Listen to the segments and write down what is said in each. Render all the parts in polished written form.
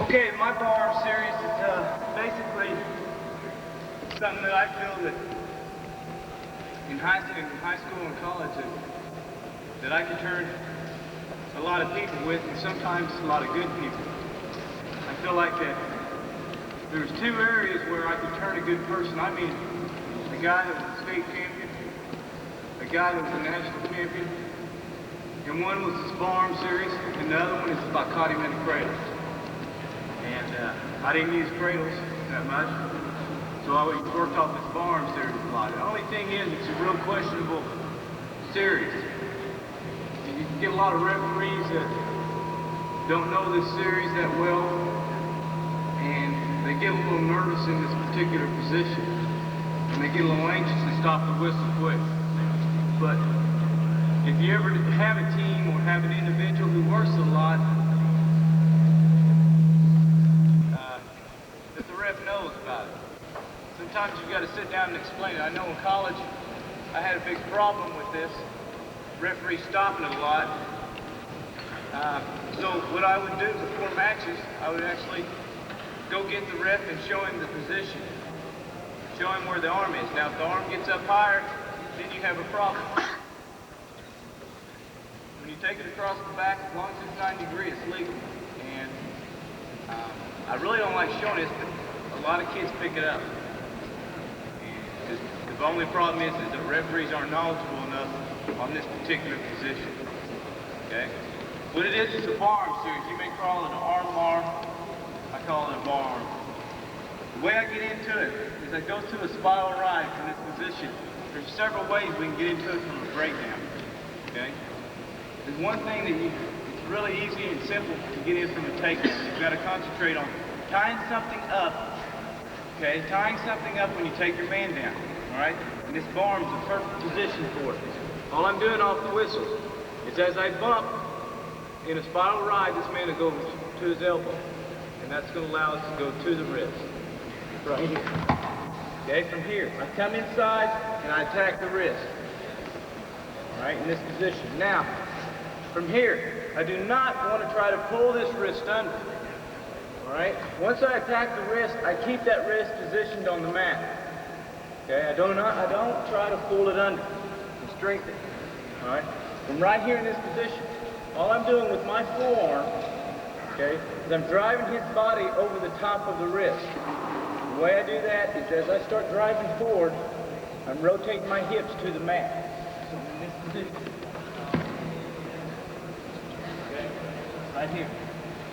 Okay, my bar series is basically something that I feel that in high school and college that I can turn a lot of people with, and sometimes a lot of good people. I feel like that there's two areas where I can turn a good person. I mean, a guy that was a state champion, a guy that was a national champion, and one was this bar series, and the other one is if I caught him in a cradle. And I didn't use cradles that much, so I worked off this bar series a lot. The only thing is, it's a real questionable series. You can get a lot of referees that don't know this series that well, and they get a little nervous in this particular position, and they get a little anxious and stop the whistle quick. But if you ever have a team or have an individual who works a lot, that the ref knows about it. Sometimes you've got to sit down and explain it. I know in college I had a big problem with this. Referee stopping it a lot. So what I would do before matches, I would actually go get the ref and show him the position. Show him where the arm is. Now if the arm gets up higher, then you have a problem. When you take it across the back, as long as it's 90 degrees, it's legal. And I really don't like showing this, but a lot of kids pick it up. And the only problem is that the referees aren't knowledgeable enough on this particular position. Okay? What it is a bar arm series. You may call it an arm bar. I call it a bar arm. The way I get into it is I go through a spiral ride from this position. There's several ways we can get into it from a breakdown. Okay? There's one thing that it's really easy and simple to get in from a takedown. You've got to concentrate on tying something up. Okay? Tying something up when you take your man down. Alright? And this bar arm is the perfect position for it. All I'm doing off the whistle is as I bump in a spiral ride, this man will go to his elbow. And that's going to allow us to go to the wrist. Right here. Okay, from here, I come inside and I attack the wrist. Alright, in this position. Now, from here, I do not want to try to pull this wrist under. Alright? Once I attack the wrist, I keep that wrist positioned on the mat. Okay, I don't try to pull it under. Strengthen it. Alright? From right here in this position, all I'm doing with my forearm, okay, is I'm driving his body over the top of the wrist. The way I do that is as I start driving forward, I'm rotating my hips to the mat. So in this position. Okay? Right here.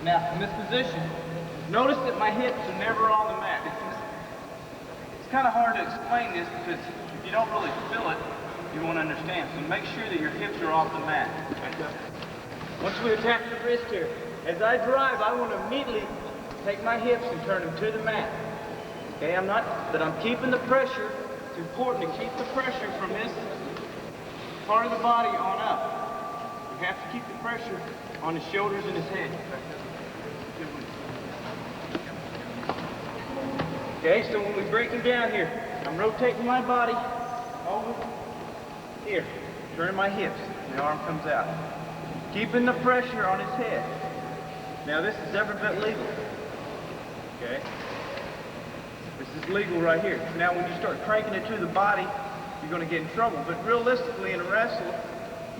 Now, in this position, notice that my hips are never on the mat. It's kind of hard to explain this because if you don't really feel it, you won't understand. So make sure that your hips are off the mat. Once we attack the wrist here, as I drive, I want to immediately take my hips and turn them to the mat. Okay, but I'm keeping the pressure. It's important to keep the pressure from this part of the body on up. You have to keep the pressure on his shoulders and his head. Okay, so when we break him down here, I'm rotating my body over here, turning my hips, and the arm comes out. Keeping the pressure on his head. Now this is every bit legal. Okay? This is legal right here. Now when you start cranking it to the body, you're going to get in trouble. But realistically in a wrestle,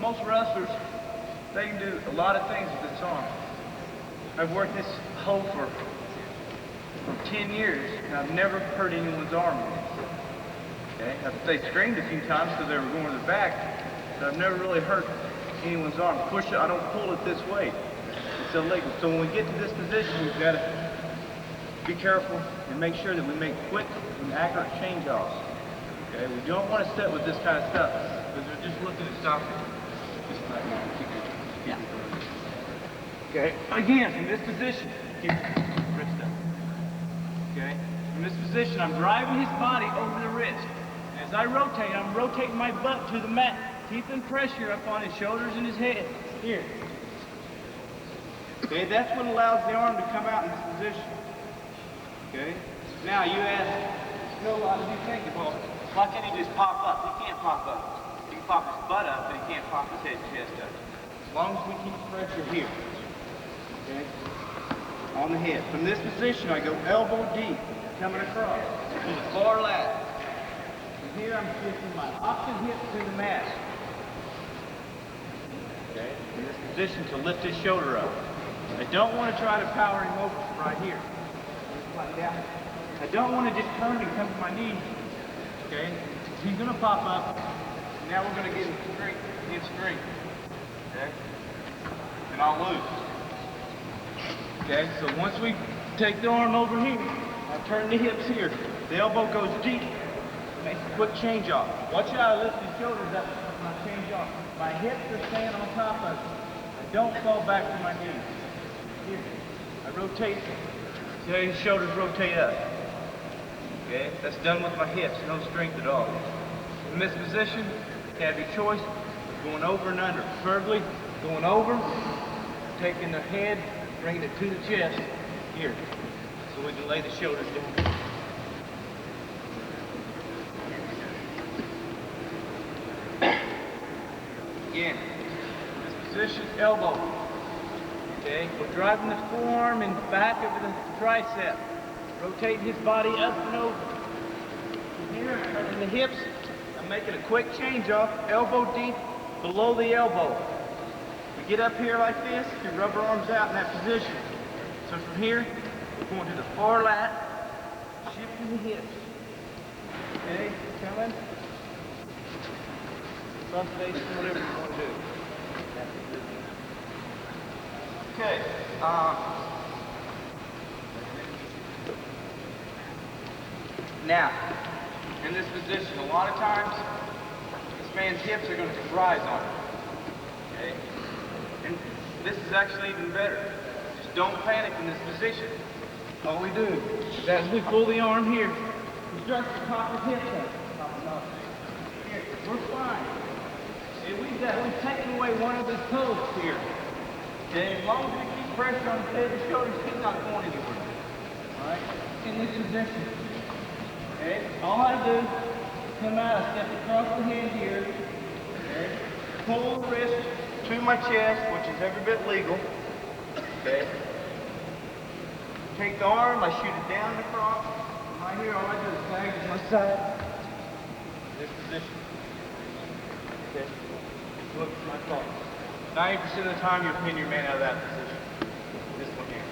most wrestlers, they can do a lot of things with this arm. I've worked this hole for 10 years, and I've never hurt anyone's arm with it. Okay? They screamed a few times because they were going to the back, but I've never really hurt anyone's arm. Push it, I don't pull it this way. It's illegal. So when we get to this position, we've got to be careful and make sure that we make quick and accurate change-offs. Okay? We don't want to sit with this kind of stuff because we're just looking at stopping. Just like that. Okay? Again, in this position, keep your wrist up. Okay? In this position, I'm driving his body over the wrist. As I rotate, I'm rotating my butt to the mat, keeping pressure up on his shoulders and his head. Here. Okay, that's what allows the arm to come out in this position. Okay? Now you ask, no, how does he think? Well, why can't he just pop up? He can't pop up. He can pop his butt up, but he can't pop his head and chest up. As long as we keep pressure here. Okay? on the hip. From this position, I go elbow deep, coming across to the far lat. From here, I'm shifting my opposite hip to the mat. Okay, in this position to lift his shoulder up. I don't want to try to power him over right here. I don't want to just turn and come to my knees. Okay, he's going to pop up. Now we're going to get him straight. Okay, and I'll lose. Okay, so once we take the arm over here, I turn the hips here. The elbow goes deep. Make a quick change off. Watch how I lift his shoulders up when I change off. My hips are staying on top of it. I don't fall back to my knees. Here, I rotate. See how his shoulders rotate up. Okay, that's done with my hips, no strength at all. In this position, you have your choice of going over and under. Preferably going over, taking the head, bringing it to the chest, here, so we can lay the shoulders down. Again, this position, elbow. Okay, we're driving the forearm and back over the tricep. Rotating his body up and over. From here, turning the hips. I'm making a quick change off, elbow deep, below the elbow. We get up here like this, your rubber arms out in that position. So from here, we're going to the far lat, shifting the hips. Okay, coming. Front facing, whatever you want to do. Okay. Now, in this position, a lot of times, this man's hips are going to rise on him. Okay? And this is actually even better. Just don't panic in this position. All we do is as we pull the arm here, we start to pop his hips up. Here, we're fine. And we've taken away one of his toes here. Okay? As long as we keep pressure on the head and shoulders, he's not going anywhere. Alright? In this position. Okay? All I do is come out, I step across the hand here. Okay? Pull the wrist to my chest, which is every bit legal. Okay? Take the arm, I shoot it down and across. Right here, all I do is sag to my side. This position. Okay? Look at my thoughts. 90% of the time, you'll pin your man out of that position. This one here.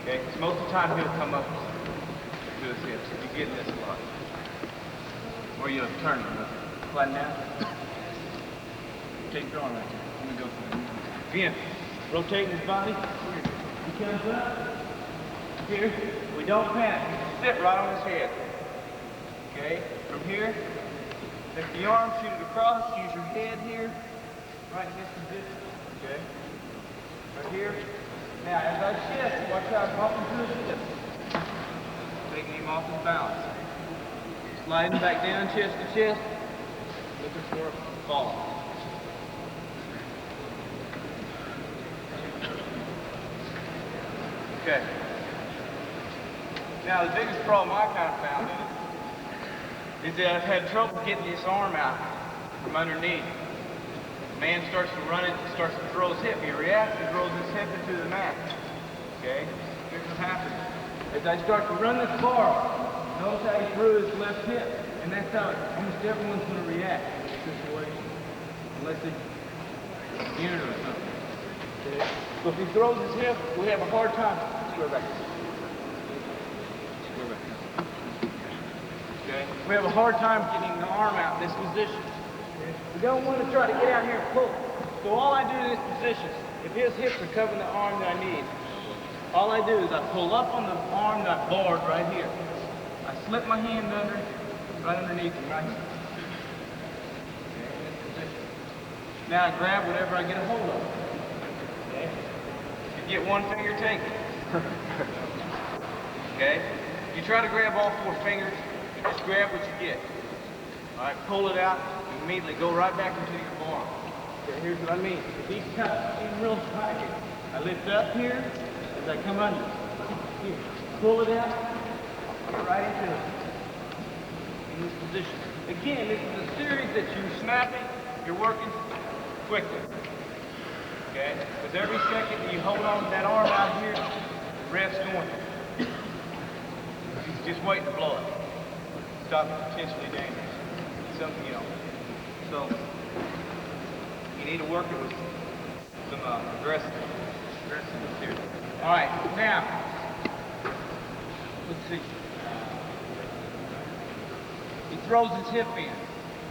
Okay? Because most of the time, he'll come up to his hips. You get this a lot. Or you'll turn him. Flatten out. Take your arm right there. I'm going to go for it. Again, rotating his body. Here. He comes up. Here. We don't panic. We sit right on his head. Okay? From here, take the arm, shoot it across, use your head here. Right in this position. Okay? Right here. Now, as I shift, watch how I pop into his hip. Taking him off his balance. Sliding back down, chest to chest. Looking for a fall. Okay. Now, the biggest problem I kind of found is that I've had trouble getting this arm out from underneath. The man starts to run it, starts to throw his hip. He reacts and throws his hip into the mat. Okay? Here's what happens. As I start to run this bar, notice how he threw his left hip. And that's how almost everyone's going to react in this situation. Unless it's unit or something. Okay? So if he throws his hip, we have a hard time. Square back. Square back. Okay? We have a hard time getting the arm out in this position. We don't want to try to get out here and pull. So all I do in this position, if his hips are covering the arm that I need, all I do is I pull up on the arm that I barred right here. I slip my hand under, right underneath him, right here. Okay, in this position. Now I grab whatever I get a hold of. Okay? You get one finger, take it. Okay? You try to grab all four fingers, you just grab what you get. Alright, pull it out, and immediately go right back into your bar. Okay, here's what I mean. If he's even real tight, I lift up here as I come under. Here, pull it out, get right into it. In this position. Again, this is a series that you're snapping, you're working quickly. Okay? With every second you hold on to that arm out here, ref's going. He's just waiting to blow it. Stop it, potentially dangerous. Something, you know. So, you need to work it with some aggressiveness here. All right, now, let's see. He throws his hip in,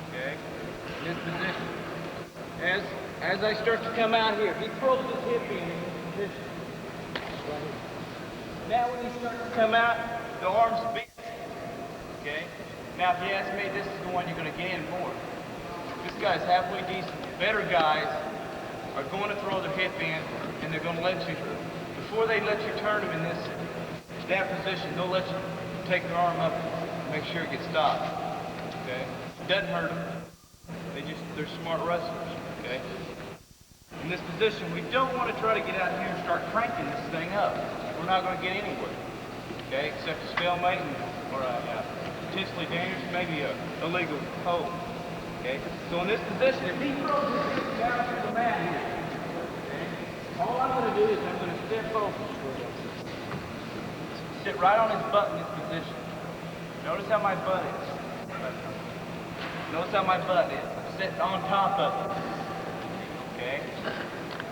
okay, in this position. As I start to come out here, he throws his hip in this position. Right here. Now when he starts to come out, the arm's bent, okay? Now if you ask me, this is the one you're going to gain more. This guy's halfway decent. Better guys are going to throw their hip in, and they're going to let you, before they let you turn them in that position, they'll let you take their arm up and make sure it gets stopped, okay? Doesn't hurt them. They're smart wrestlers, okay? In this position, we don't want to try to get out here and start cranking this thing up. We're not going to get anywhere, okay? Except a stalemate or a potentially dangerous, maybe a illegal hold, okay? So in this position, if he throws his hip down to the mat here, okay, all I'm going to do is I'm going to step over, sit right on his butt in this position. Notice how my butt is. Notice how my butt is. I'm sitting on top of it. Okay?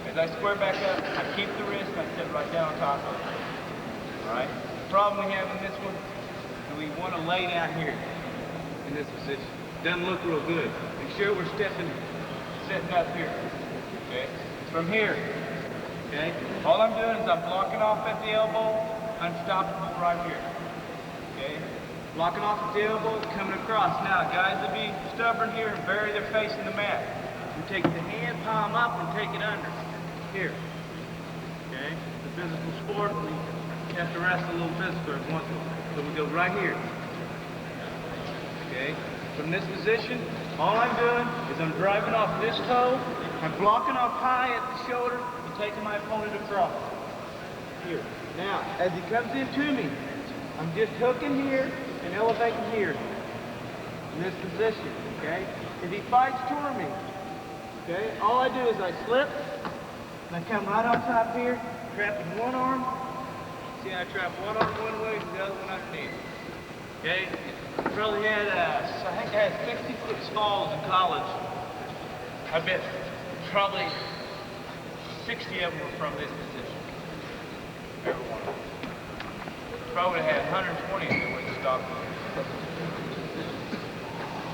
As I square back up, I keep the wrist and I sit right down on top of it. Alright? The problem we have in this one is we want to lay down here in this position. Doesn't look real good. Make sure we're sitting up here. Okay? From here. Okay? All I'm doing is I'm blocking off at the elbow, unstoppable right here. Okay? Blocking off at the elbow, coming across. Now, guys will be stubborn here and bury their face in the mat. You take the hand palm up and take it under. Here. Okay? It's a physical sport. We have to wrestle a little physical every once in a while. So we go right here. Okay? From this position, all I'm doing is I'm driving off this toe, I'm blocking off high at the shoulder, and taking my opponent across. Here. Now, as he comes into me, I'm just hooking here and elevating here in this position, okay? If he fights toward me, okay, all I do is I slip, and I come right on top here, trapping one arm. See, I trap one arm one way, the other one underneath. Okay? Probably had, I think I had 66 falls in college. I bet probably 60 of them were from this position. Every one of them. Probably had 120 if it wouldn't stop.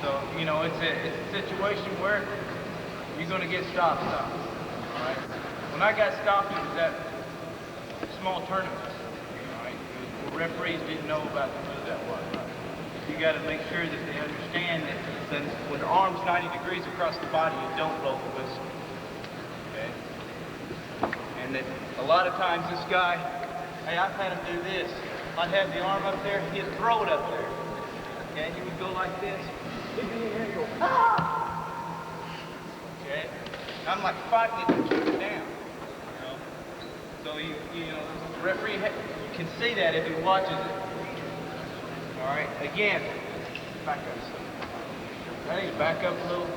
So, you know, it's a situation where you're going to get stopped. All right? When I got stopped, it was at small tournaments. All right? Referees didn't know about the move that was. You got to make sure that they understand that when the arm's 90 degrees across the body, you don't blow the whistle. Okay? And that a lot of times this guy, hey, I've had him do this. I'd have the arm up there, he'd throw it up there. Okay, he would go like this. He'd be in here and go, ah! Okay? I'm like fighting it to keep it down. You know? So you know, the referee can see that if he watches it. Alright, again, back up. Ready? Back up a little.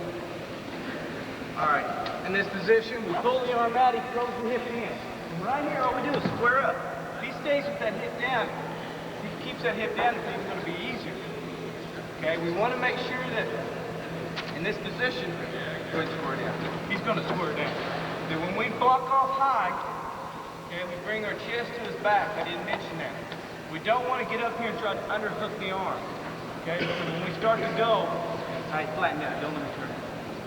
Alright, in this position, we pull the arm out, he throws the hip in. And right here, all we do is square up. If he stays with that hip down, if he keeps that hip down, the thing's going to be easier. Okay, we want to make sure that in this position, go ahead and square down. He's going to square down. So when we block off high, okay, we bring our chest to his back. I didn't mention that. We don't want to get up here and try to underhook the arm. Okay, so when we start to go, I flatten out, don't let me turn.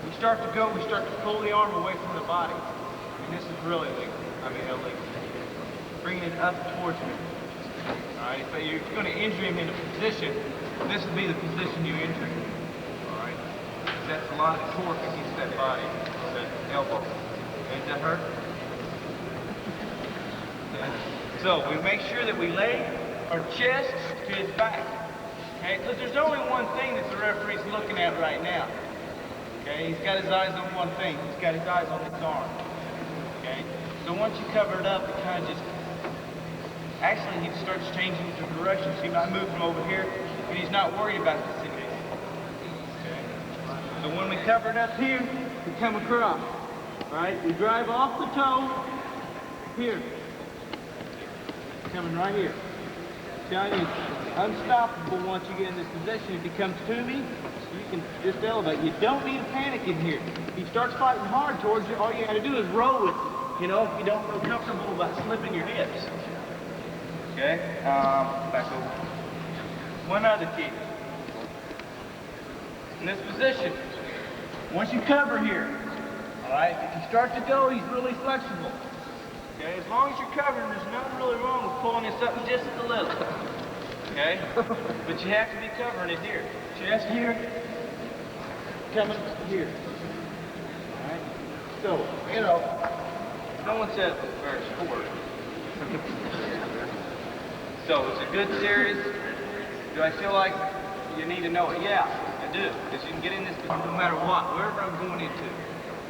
We start to go, we start to pull the arm away from the body. And this is really illegal. Illegal. Bringing it up towards me. Alright, but you're going to injure him in a position, this would be the position you injure him. Alright? That's a lot of torque against that body, that elbow. Okay, does that hurt? Okay. So we make sure that we lay our chest to his back. Okay? Because there's only one thing that the referee's looking at right now. Okay? He's got his eyes on one thing. He's got his eyes on his arm. Okay? So once you cover it up, it kind of just, actually he starts changing the direction. So he might move from over here, and he's not worried about the situation. Okay? So when we cover it up here, we come across. Alright? We drive off the toe, here. coming right here. I'm telling you, it's unstoppable once you get in this position. If he comes to me, you can just elevate. You don't need to panic in here. If he starts fighting hard towards you, all you gotta do is roll with it. You know, if you don't feel comfortable about slipping your hips. Okay, back over. One other key. In this position, once you cover here, all right, if you start to go, he's really flexible. Okay, as long as you're covering, there's nothing really wrong with pulling this up just a little. Okay, but you have to be covering it here. Chest here, coming here. All right, so, you know, no one said it was very sport. So, it's a good series. Do I feel like you need to know it? Yeah, I do. Because you can get in this no matter what, wherever I'm going into.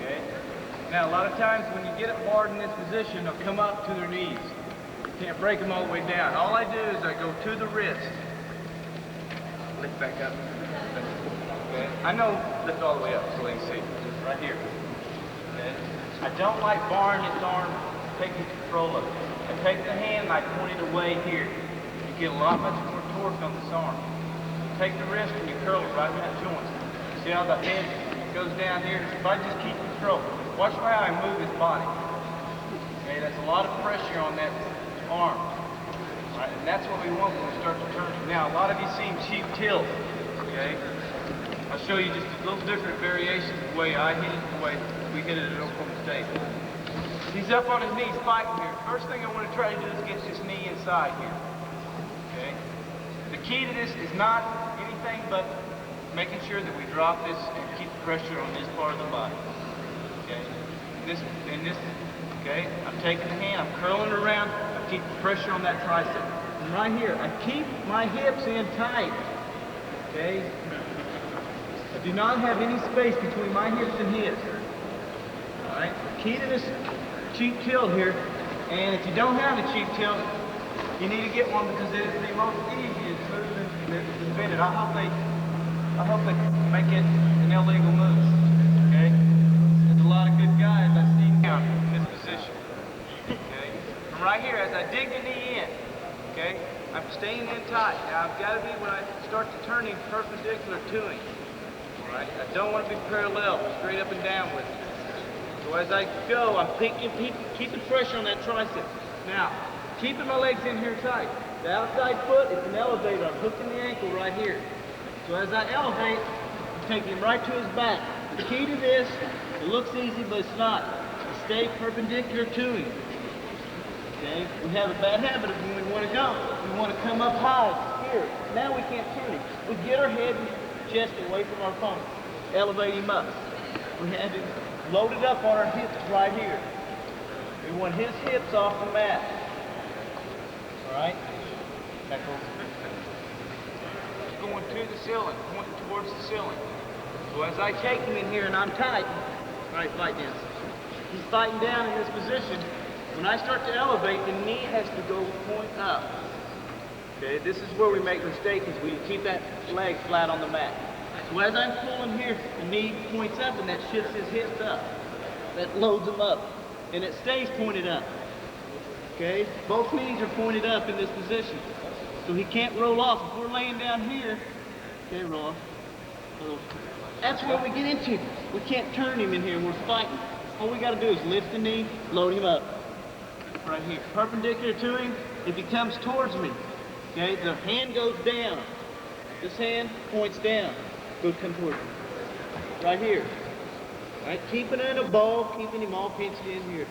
Okay? Now, a lot of times when you get it hard in this position, they'll come up to their knees. You can't break them all the way down. All I do is I go to the wrist. Lift back up. Okay? I know lift all the way up so they can see. Right here. Okay? I don't like barring this arm, taking control of it. I take the hand and I point it away here. You get a lot much more torque on this arm. You take the wrist and you curl it right in that joint. See how the head goes down here? If I just keep control, watch how I move his body. Okay, that's a lot of pressure on that arm. Right, and that's what we want when we start to turn. Now, a lot of you seen cheap tilt. Okay? I'll show you just a little different variations of the way I hit it, the way we hit it at Oklahoma State. He's up on his knees fighting here. First thing I want to try to do is get his knee inside here. Okay? The key to this is not anything but making sure that we drop this and keep the pressure on this part of the body. Okay? Okay? I'm taking the hand, I'm curling it around, I keep the pressure on that tricep. And right here, I keep my hips in tight. Okay? I do not have any space between my hips and his. Alright? Key to this cheap tilt here, and if you don't have a cheap tilt, you need to get one because it is the most easy and smooth and invented. I hope they make it an illegal move. Okay? There's a lot of good guys I've seen down in this position. Okay? From right here, as I dig the knee in, okay, I'm staying in tight. Now I've got to be, when I start to turning, perpendicular to him. Alright? I don't want to be parallel, straight up and down with it. So as I go, I'm keeping pressure on that tricep. Now, keeping my legs in here tight. The outside foot is an elevator. I'm hooking the ankle right here. So as I elevate, I'm taking him right to his back. The key to this, it looks easy, but it's not. Stay perpendicular to him. Okay? We have a bad habit of when we want to go. We want to come up high here. Now we can't turn him. We get our head and chest away from our opponent. Elevate him up. We have to load it up on our hips right here. We want his hips off the mat. Alright? Back over. Going to the ceiling, pointing towards the ceiling. So as I take him in here and I'm tight, alright, fight down. He's fighting down in this position. When I start to elevate, the knee has to go point up. Okay, this is where we make mistakes, is we keep that leg flat on the mat. So as I'm pulling here, the knee points up and that shifts his hips up. That loads him up. And it stays pointed up. Okay? Both knees are pointed up in this position. So he can't roll off. If we're laying down here, okay, roll off. That's where we get into. We can't turn him in here. We're fighting. All we got to do is lift the knee, load him up. Right here. Perpendicular to him. If he comes towards me, okay, the hand goes down. This hand points down. Come towards me. Right here. Right, keeping it in a ball, keeping him all pinched in here.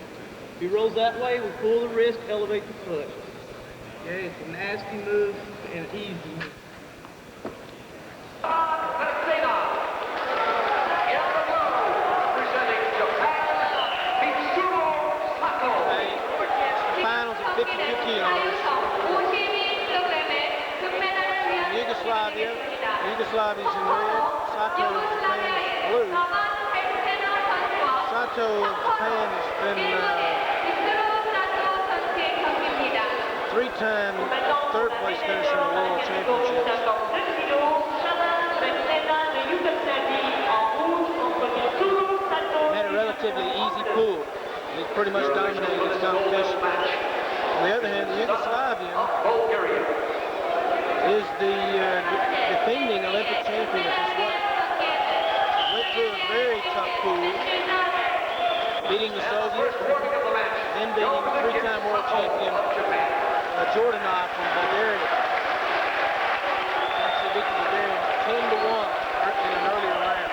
If he rolls that way, we pull the wrist, elevate the foot. Okay, it's a nasty move and easy move. Finals at 50 kilos. Yugoslavia's in red, Sato of Japan is blue. Sato of Japan has been three-time third place finisher in the World Championships. Had a relatively easy pull. He's pretty much dominated this competition. the other hand, the Yugoslavian is the defending Olympic champion at this weight. Went through a very tough period, beating the Soviets, then beating three-time world champion Jordanov from Bulgaria. Actually beat the Bulgarians 10-1 in an earlier round.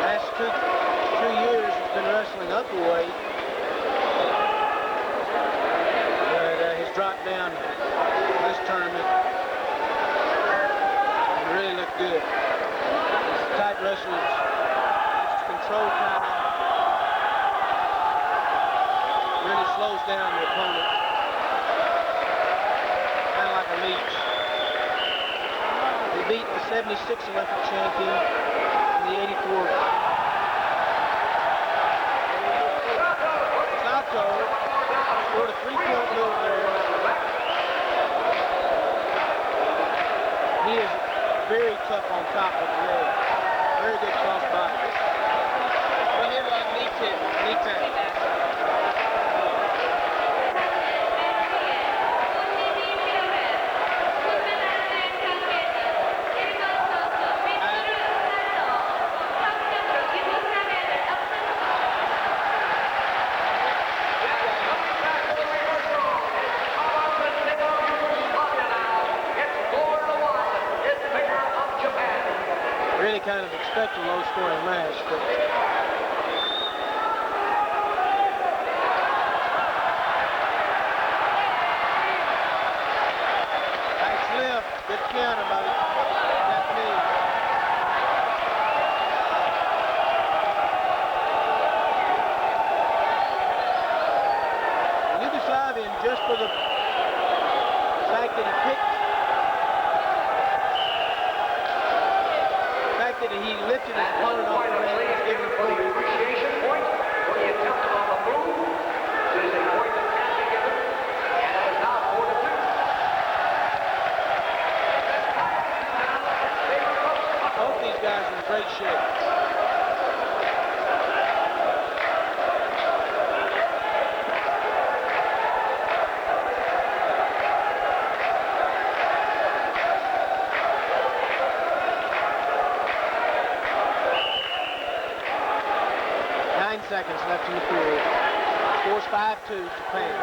Last two years has been wrestling up a weight, but has dropped down this tournament and really looked good. He's a tight wrestler, it's control time, really slows down the opponent, kind of like a leech. He beat the 76 Olympic champion and the 84. Sato scored a 3-point move there. He is very tough on top of the leg. Very good cross body. We hit like knee tip, knee tap. Really kind of expect a low-scoring match, but nice lift, good counter by the Japanese. Yugoslavian, just for the fact that he he lifted his opponent off the mat, he's giving him the appreciation point for the attempt on the move. There's a point that can be given, and it is now 4-2. Both these guys are in great shape. Seconds left in the period. Scores 5-2 Japan.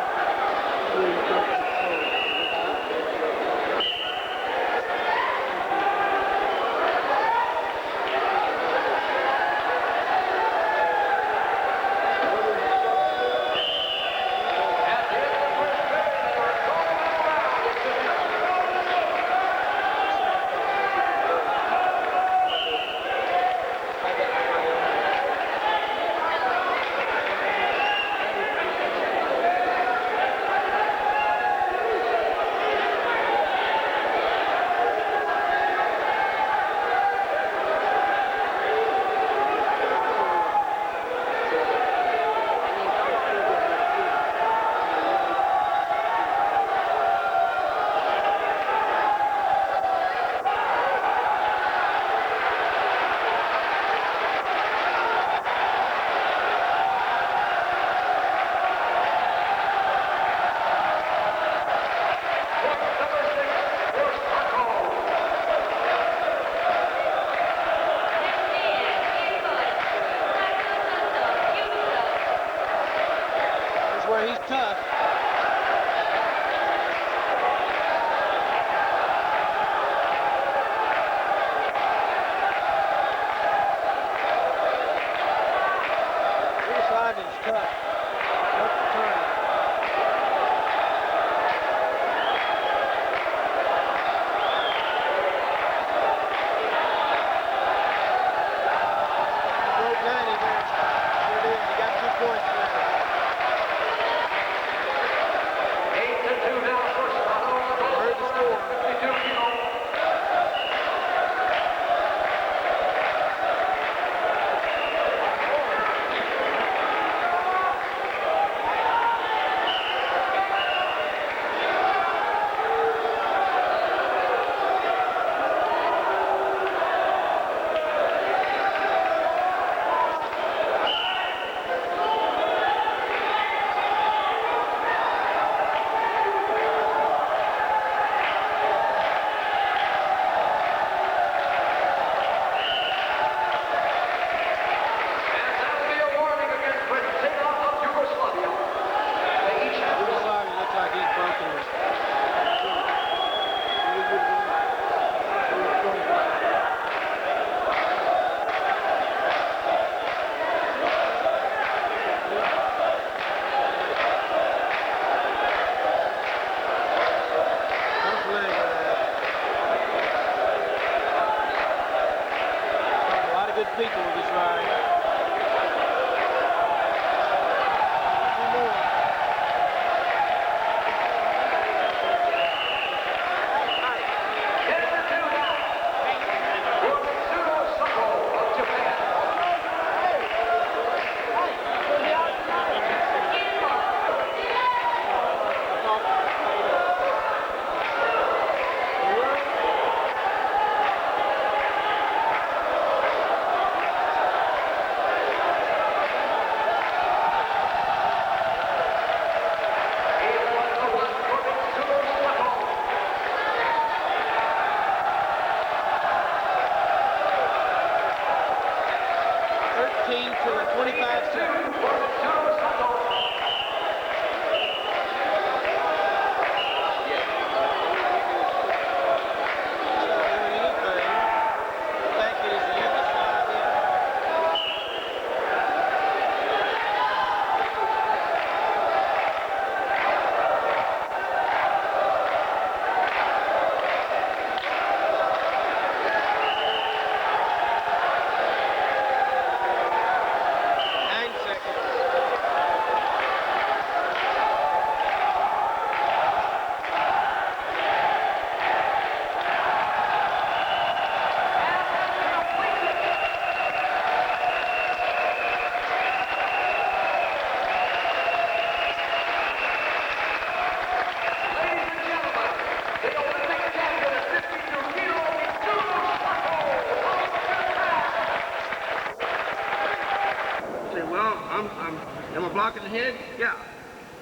blocking the head? Yeah.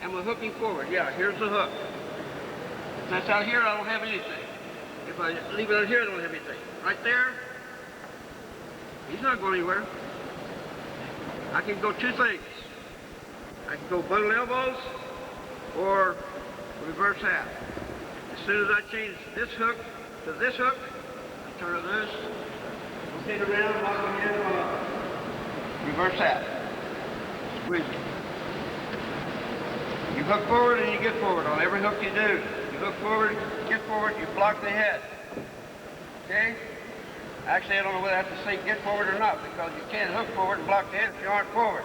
Am I hooking forward? Yeah, here's the hook. If that's out here, I don't have anything. If I leave it out here, I don't have anything. Right there, he's not going anywhere. I can go two things. I can go bundle elbows or reverse half. As soon as I change this hook to this hook, I turn it loose, rotate around, lock my head on a reverse half. Squeeze it. You hook forward and you get forward on every hook you do. You hook forward, get forward, you block the head. Okay? Actually, I don't know whether I have to say get forward or not, because you can't hook forward and block the head if you aren't forward.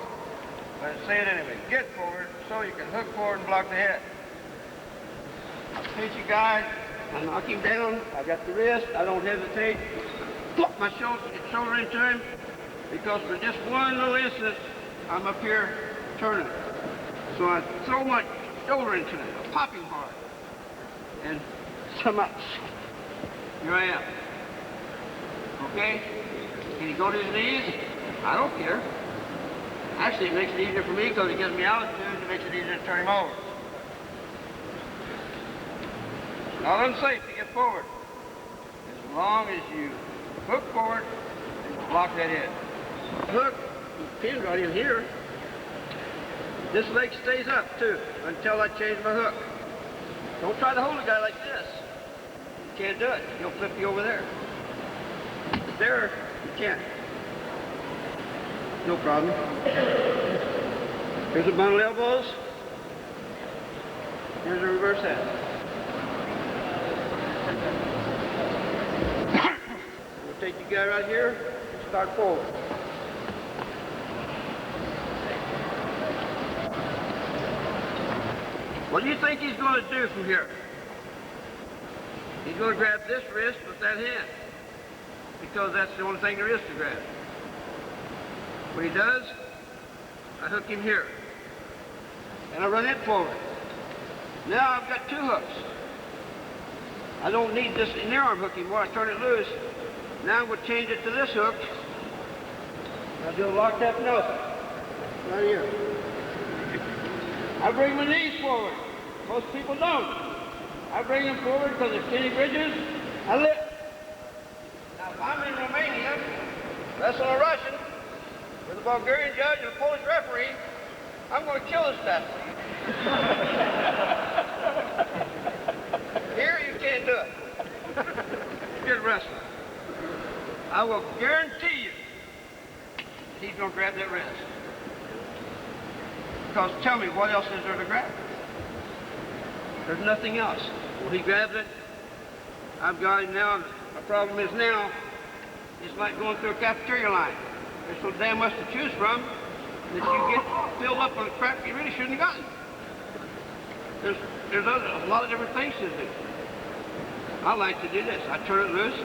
But I say it anyway. Get forward so you can hook forward and block the head. I pinch a guy, I knock him down, I got the wrist, I don't hesitate. Plop my shoulder into him, because for just one little instant, I'm up here turning. So I throw my shoulder into him, I pop him hard. And somehow, here I am. Okay? Can he go to his knees? I don't care. Actually, it makes it easier for me because it gives me altitude and it makes it easier to turn him over. Not unsafe to get forward. As long as you hook forward and block that head. Hook, pin right in here. This leg stays up too until I change my hook. Don't try to hold a guy like this. You can't do it. He'll flip you over there. There, you can't. No problem. Here's the bundle elbows. Here's the reverse head. We'll take the guy right here and start forward. What do you think he's going to do from here? He's going to grab this wrist with that hand, because that's the only thing there is to grab. When he does, I hook him here, and I run it forward. Now I've got two hooks. I don't need this near arm hook anymore. I turn it loose. Now I'm going to change it to this hook. I'll do a lock tap nothing. Right here. I bring my knees forward. Most people don't. I bring them forward because of skinny bridges. I lift. Now if I'm in Romania, wrestling a Russian, with a Bulgarian judge and a Polish referee, I'm going to kill this bastard. Here you can't do it. Good wrestler. I will guarantee you he's going to grab that wrist. Because tell me, what else is there to grab? There's nothing else. When he grabs it, I've got him now. My problem is now, it's like going through a cafeteria line. There's so damn much to choose from that you get filled up on crap you really shouldn't have gotten. There's a lot of different things to do. I like to do this. I turn it loose.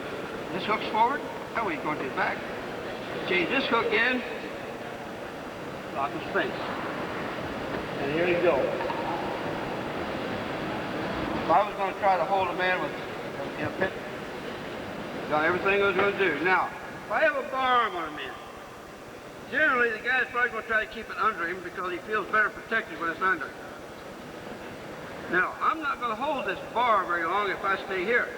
This hook's forward. That way he's going to his back. Change this hook in. Lock his face. And here you go. If I was going to try to hold a man with in a pit, got everything I was going to do. Now, if I have a bar arm on a man, generally the guy's probably going to try to keep it under him because he feels better protected when it's under him. Now, I'm not going to hold this bar very long if I stay here.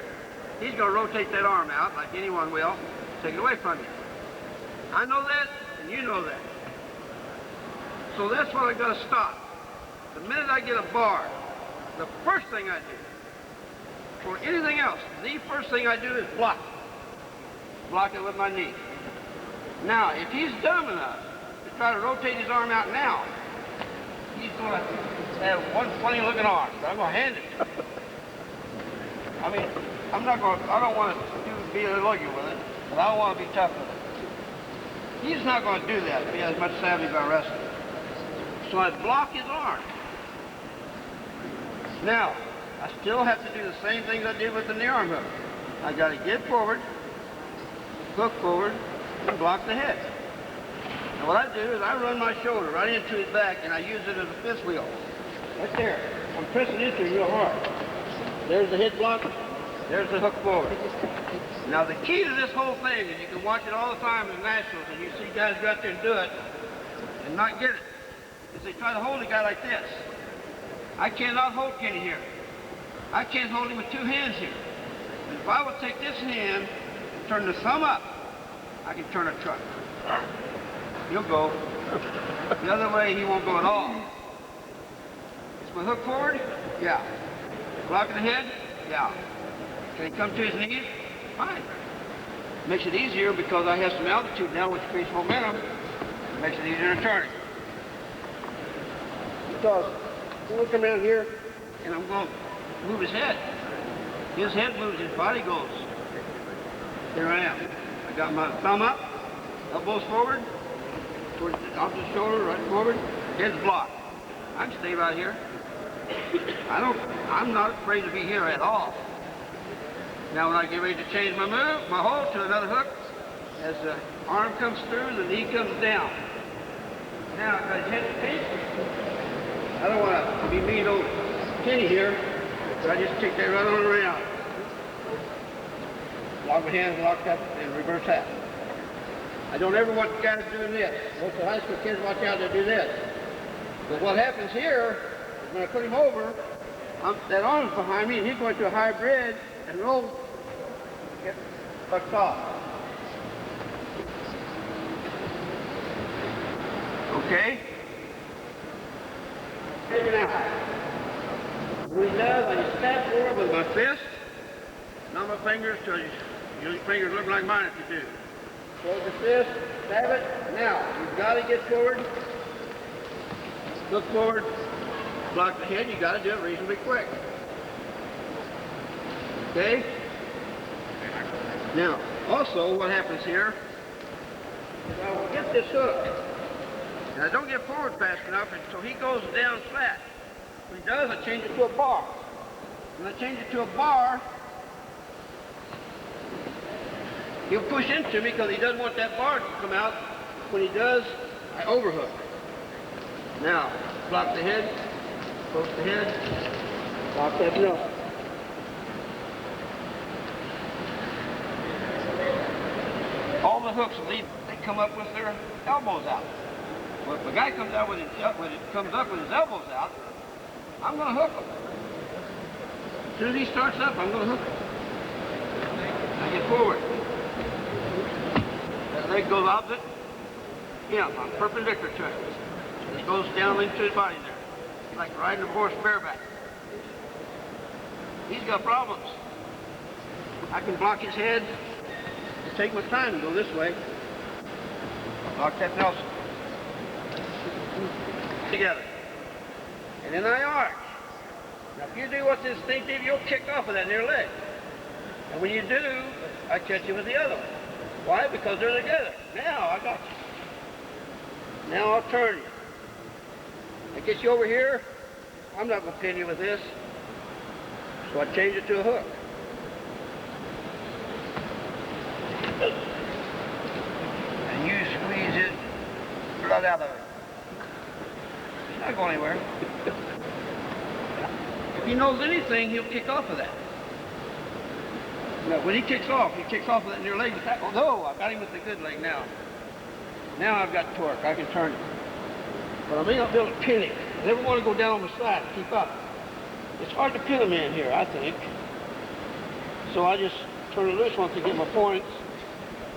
He's going to rotate that arm out like anyone will, take it away from you. I know that, and you know that. So that's what I've got to stop. The minute I get a bar, the first thing I do, for anything else, the first thing I do is block. Block it with my knee. Now, if he's dumb enough to try to rotate his arm out now, he's going to have one funny looking arm, but I'm going to hand it to him. I mean, I don't want to be a little ugly with it, but I want to be tough with it. He's not going to do that if he has much savvy about wrestling. So I block his arm. Now, I still have to do the same things I did with the near arm hook. I got to get forward, hook forward, and block the head. Now what I do is I run my shoulder right into his back and I use it as a fifth wheel. Right there. I'm pressing into it real hard. There's the head block, there's the hook forward. Now the key to this whole thing, and you can watch it all the time in the Nationals, and you see guys go out there and do it and not get it. is they try to hold the guy like this. I cannot hold Kenny here. I can't hold him with two hands here. But if I will take this hand and turn the thumb up, I can turn a truck. He'll go. The other way, he won't go at all. Is my hook forward? Yeah. Blocking the head? Yeah. Can he come to his knees? Fine. Makes it easier because I have some altitude now, which creates momentum. It makes it easier to turn it. Because we'll come down here and I'm going to move his head. His head moves, his body goes. Here I am. I got my thumb up, elbows forward, towards the opposite shoulder, right forward, head's blocked. I can stay right here. I'm not afraid to be here at all. Now when I get ready to change my move, my hold to another hook, as the arm comes through, the knee comes down. Now I've got his head to pinch. I don't want to be mean old Kenny here, so I just take that right on around. Lock my hands, lock that, and reverse that. I don't ever want the guys doing this. Most of the high school kids watch out to do this. But what happens here is when I put him over, that arm's behind me, and he's going to a high bridge and roll, get fucked off. Okay? Take it out. When he does, I just stab forward with my fist, not my fingers, till your fingers look like mine if you do. Close the fist, stab it. Now, you've got to get forward, look forward, block the head. You've got to do it reasonably quick. Okay? Now, also what happens here is I will get this hook, and I don't get forward fast enough, and so he goes down flat. When he does, I change it to a bar. When I change it to a bar, he'll push into me because he doesn't want that bar to come out. When he does, I overhook. Now, block the head, close the head, block that nose. All the hooks lead, they come up with their elbows out. Well, if a guy comes out with comes up with his elbows out, I'm going to hook him. As soon as he starts up, I'm going to hook him. I get forward. That leg goes opposite. Yeah, I'm perpendicular to it. It goes down into his body there. It's like riding a horse bareback. He's got problems. I can block his head. Take my time and go this way. Block that Nelson. Together. And then I arch. Now if you do what's instinctive, you'll kick off of that near leg. And when you do, I catch you with the other one. Why? Because they're together. Now I got you. Now I'll turn you. I get you over here. I'm not going to pin you with this. So I change it to a hook. And you squeeze it, blood out of it. It's not going anywhere. If he knows anything, he'll kick off of that. Now, when he kicks off with that near leg attack. Oh, no, I've got him with the good leg now. Now I've got torque. I can turn him. But I may not be able to pin him. I never want to go down on the side to keep up. It's hard to pin a man here, I think. So I just turn it loose once I get my points.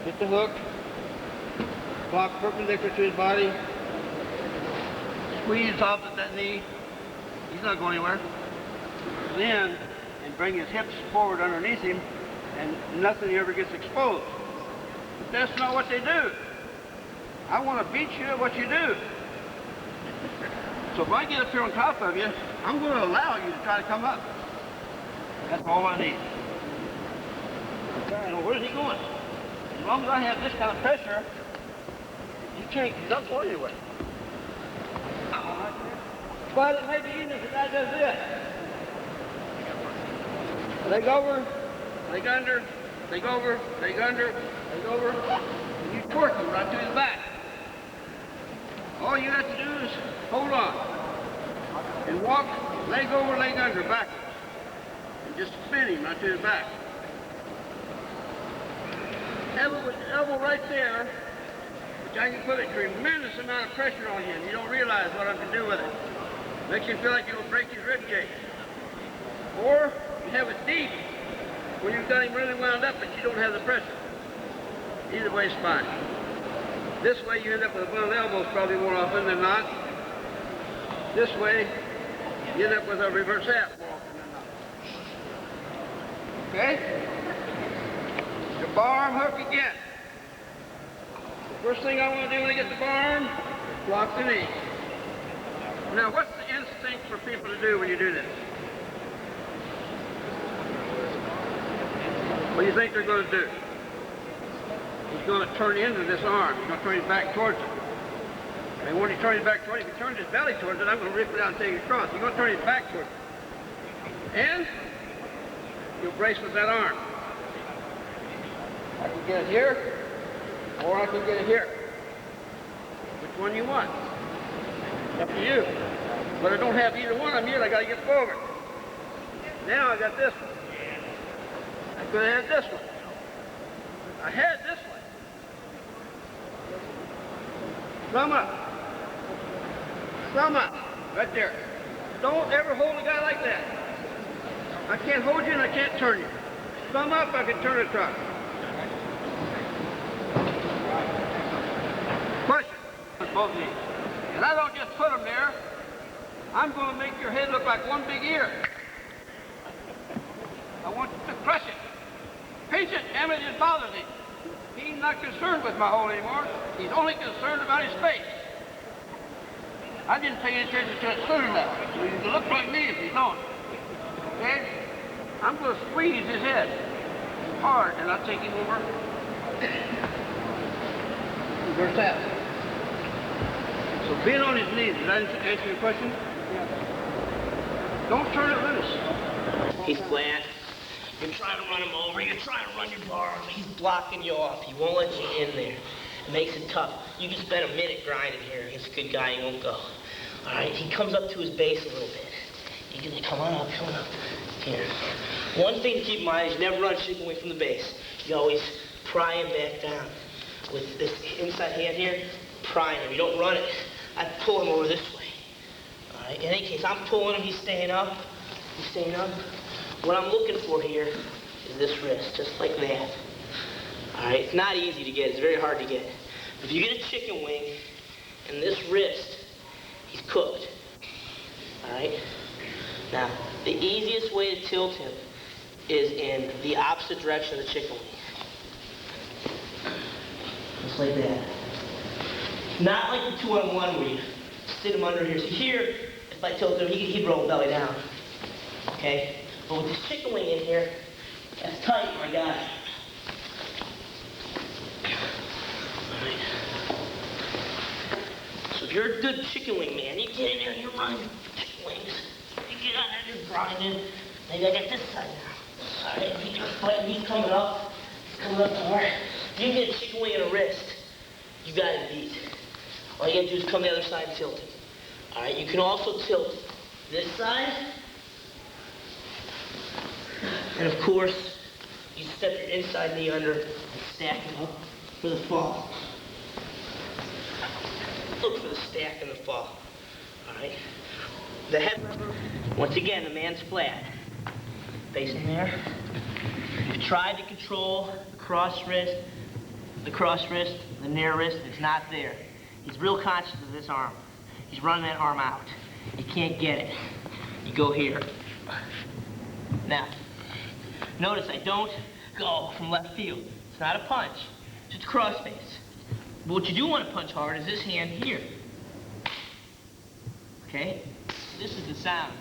Hit the hook. Block perpendicular to his body. Squeeze opposite that knee. He's not going anywhere. Then, and bring his hips forward underneath him, and nothing ever gets exposed. But that's not what they do. I want to beat you at what you do. So if I get up here on top of you, I'm going to allow you to try to come up. That's all I need. Now, where's he going? As long as I have this kind of pressure, he's not going anywhere. But it may be easier if the guy does this. Leg over, leg under, leg over, leg under, leg over, and you torque him right to his back. All you have to do is hold on and walk leg over, leg under, backwards, and just spin him right to his back. Elbow with the elbow right there, I can put a tremendous amount of pressure on you, and you don't realize what I can do with it. Makes you feel like you'll break his rib cage. Or you have it deep, where you've got him really wound up, but you don't have the pressure. Either way is fine. This way you end up with a blunt elbows probably more often than not. This way, you end up with a reverse half more often than not. Okay? The bar arm hook again. The first thing I want to do when I get the bar arm, block the knee. Now, what's the instinct for people to do when you do this? What do you think they're going to do? He's going to turn into this arm. He's going to turn his back towards it. And when he turns his back towards it, if he turns his belly towards it, I'm going to rip it out and take it across. He's going to turn his back towards it. And you'll brace with that arm. I can get it here, or I can get it here. Which one you want? It's up to you. But I don't have either one of them yet. I got to get forward. Now I got this one. I could have had this one. I had this one. Thumb up. Thumb up. Right there. Don't ever hold a guy like that. I can't hold you and I can't turn you. Thumb up, I can turn a truck. Question. Both knees. And I don't just put them there. I'm going to make your head look like one big ear. I want you to crush it. Pinch it, and it just bothers him. He's not concerned with my hold anymore. He's only concerned about his face. I didn't pay any attention to it soon enough. So he can look like me if he's not. Okay? I'm going to squeeze his head hard, and I'll take him over. Reverse that. So being on his knees, did I answer your question? Yeah. Don't turn it loose. He's flat. You're trying to run him over. You're trying to run your bar. He's blocking you off. He won't let you in there. It makes it tough. You can spend a minute grinding here against a good guy. He won't go. All right? He comes up to his base a little bit. You can come on up. Here. One thing to keep in mind is you never run chicken wing from the base. You always pry him back down. With this inside hand here, prying him. You don't run it. I pull him over this way. All right? In any case, I'm pulling him. He's staying up. He's staying up. What I'm looking for here is this wrist, just like that. All right, it's not easy to get, it's very hard to get. If you get a chicken wing and this wrist, he's cooked. All right? Now, the easiest way to tilt him is in the opposite direction of the chicken wing. Just like that. Not like the 2-on-1 where you sit him under here. So here, if I tilt him, he'd roll belly down. Okay? But with this chicken wing in here, that's tight, my guy. Alright. So if you're a good chicken wing man, you get in there and you're running chicken wings. You get on there, you're grinding. Maybe I got this side now. Alright, he's coming up. He's coming up more. If you can get a chicken wing in a wrist, you got it beat. All you gotta do is come to the other side and tilt it. Alright, you can also tilt this side. And of course, you step your inside knee under and stack it up for the fall. Look for the stack and the fall. All right? The head lever, once again, the man's flat. Facing there. You've tried to control the cross wrist, the near wrist, it's not there. He's real conscious of this arm. He's running that arm out. You can't get it. You go here. Now, notice I don't go from left field. It's not a punch, it's just a cross face. But what you do want to punch hard is this hand here. Okay? This is the sound.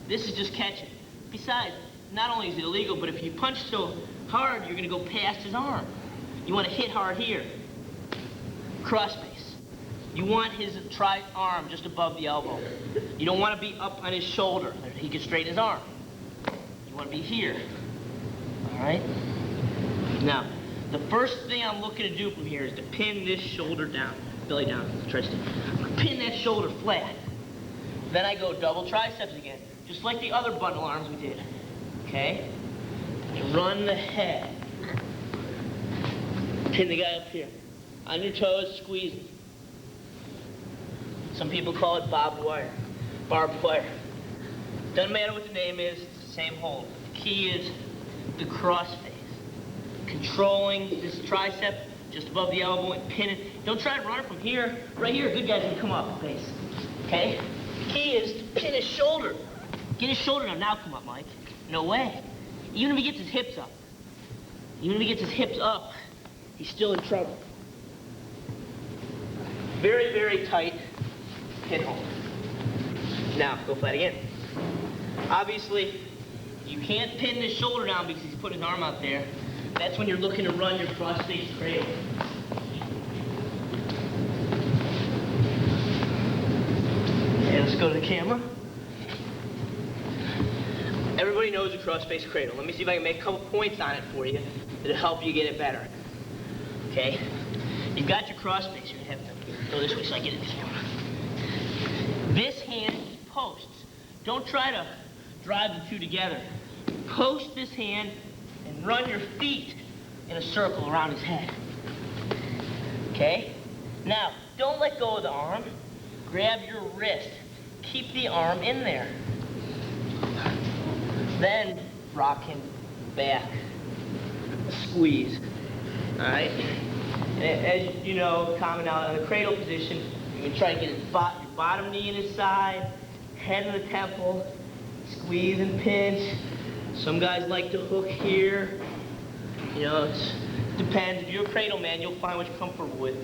This is just catching. Besides, not only is it illegal, but if you punch so hard, you're going to go past his arm. You want to hit hard here. Cross face. You want his tri-arm just above the elbow. You don't want to be up on his shoulder. He can straighten his arm. You want to be here. All right? Now, the first thing I'm looking to do from here is to pin this shoulder down, belly down, Tristan. I'm going to pin that shoulder flat. Then I go double triceps again, just like the other bundle arms we did. Okay? You run the head. Pin the guy up here. On your toes, squeezing. Some people call it barbed wire. Doesn't matter what the name is, it's the same hold. The key is the cross face. Controlling this tricep just above the elbow and pinning. Don't try to run it from here. Right here, good guys can come off the base. Okay? The key is to pin his shoulder. Get his shoulder down. Now come up, Mike. No way. Even if he gets his hips up. He's still in trouble. Very, very tight pin hold. Now, go flat again. Obviously, you can't pin his shoulder down because he's putting his arm out there. That's when you're looking to run your cross-face cradle. Okay, let's go to the camera. Everybody knows a cross-face cradle. Let me see if I can make a couple points on it for you that'll help you get it better. Okay? You've got your cross-face. You're gonna have to go this way so I get it in the camera. This hand posts. Don't try to drive the two together. Post this hand and run your feet in a circle around his head. Okay? Now, don't let go of the arm. Grab your wrist. Keep the arm in there. Then rock him back. Squeeze. All right? And as you know, common out in the cradle position, you can try to get his bottom knee in his side, head in the temple, squeeze and pinch. Some guys like to hook here. You know, it depends. If you're a cradle man, you'll find what you're comfortable with.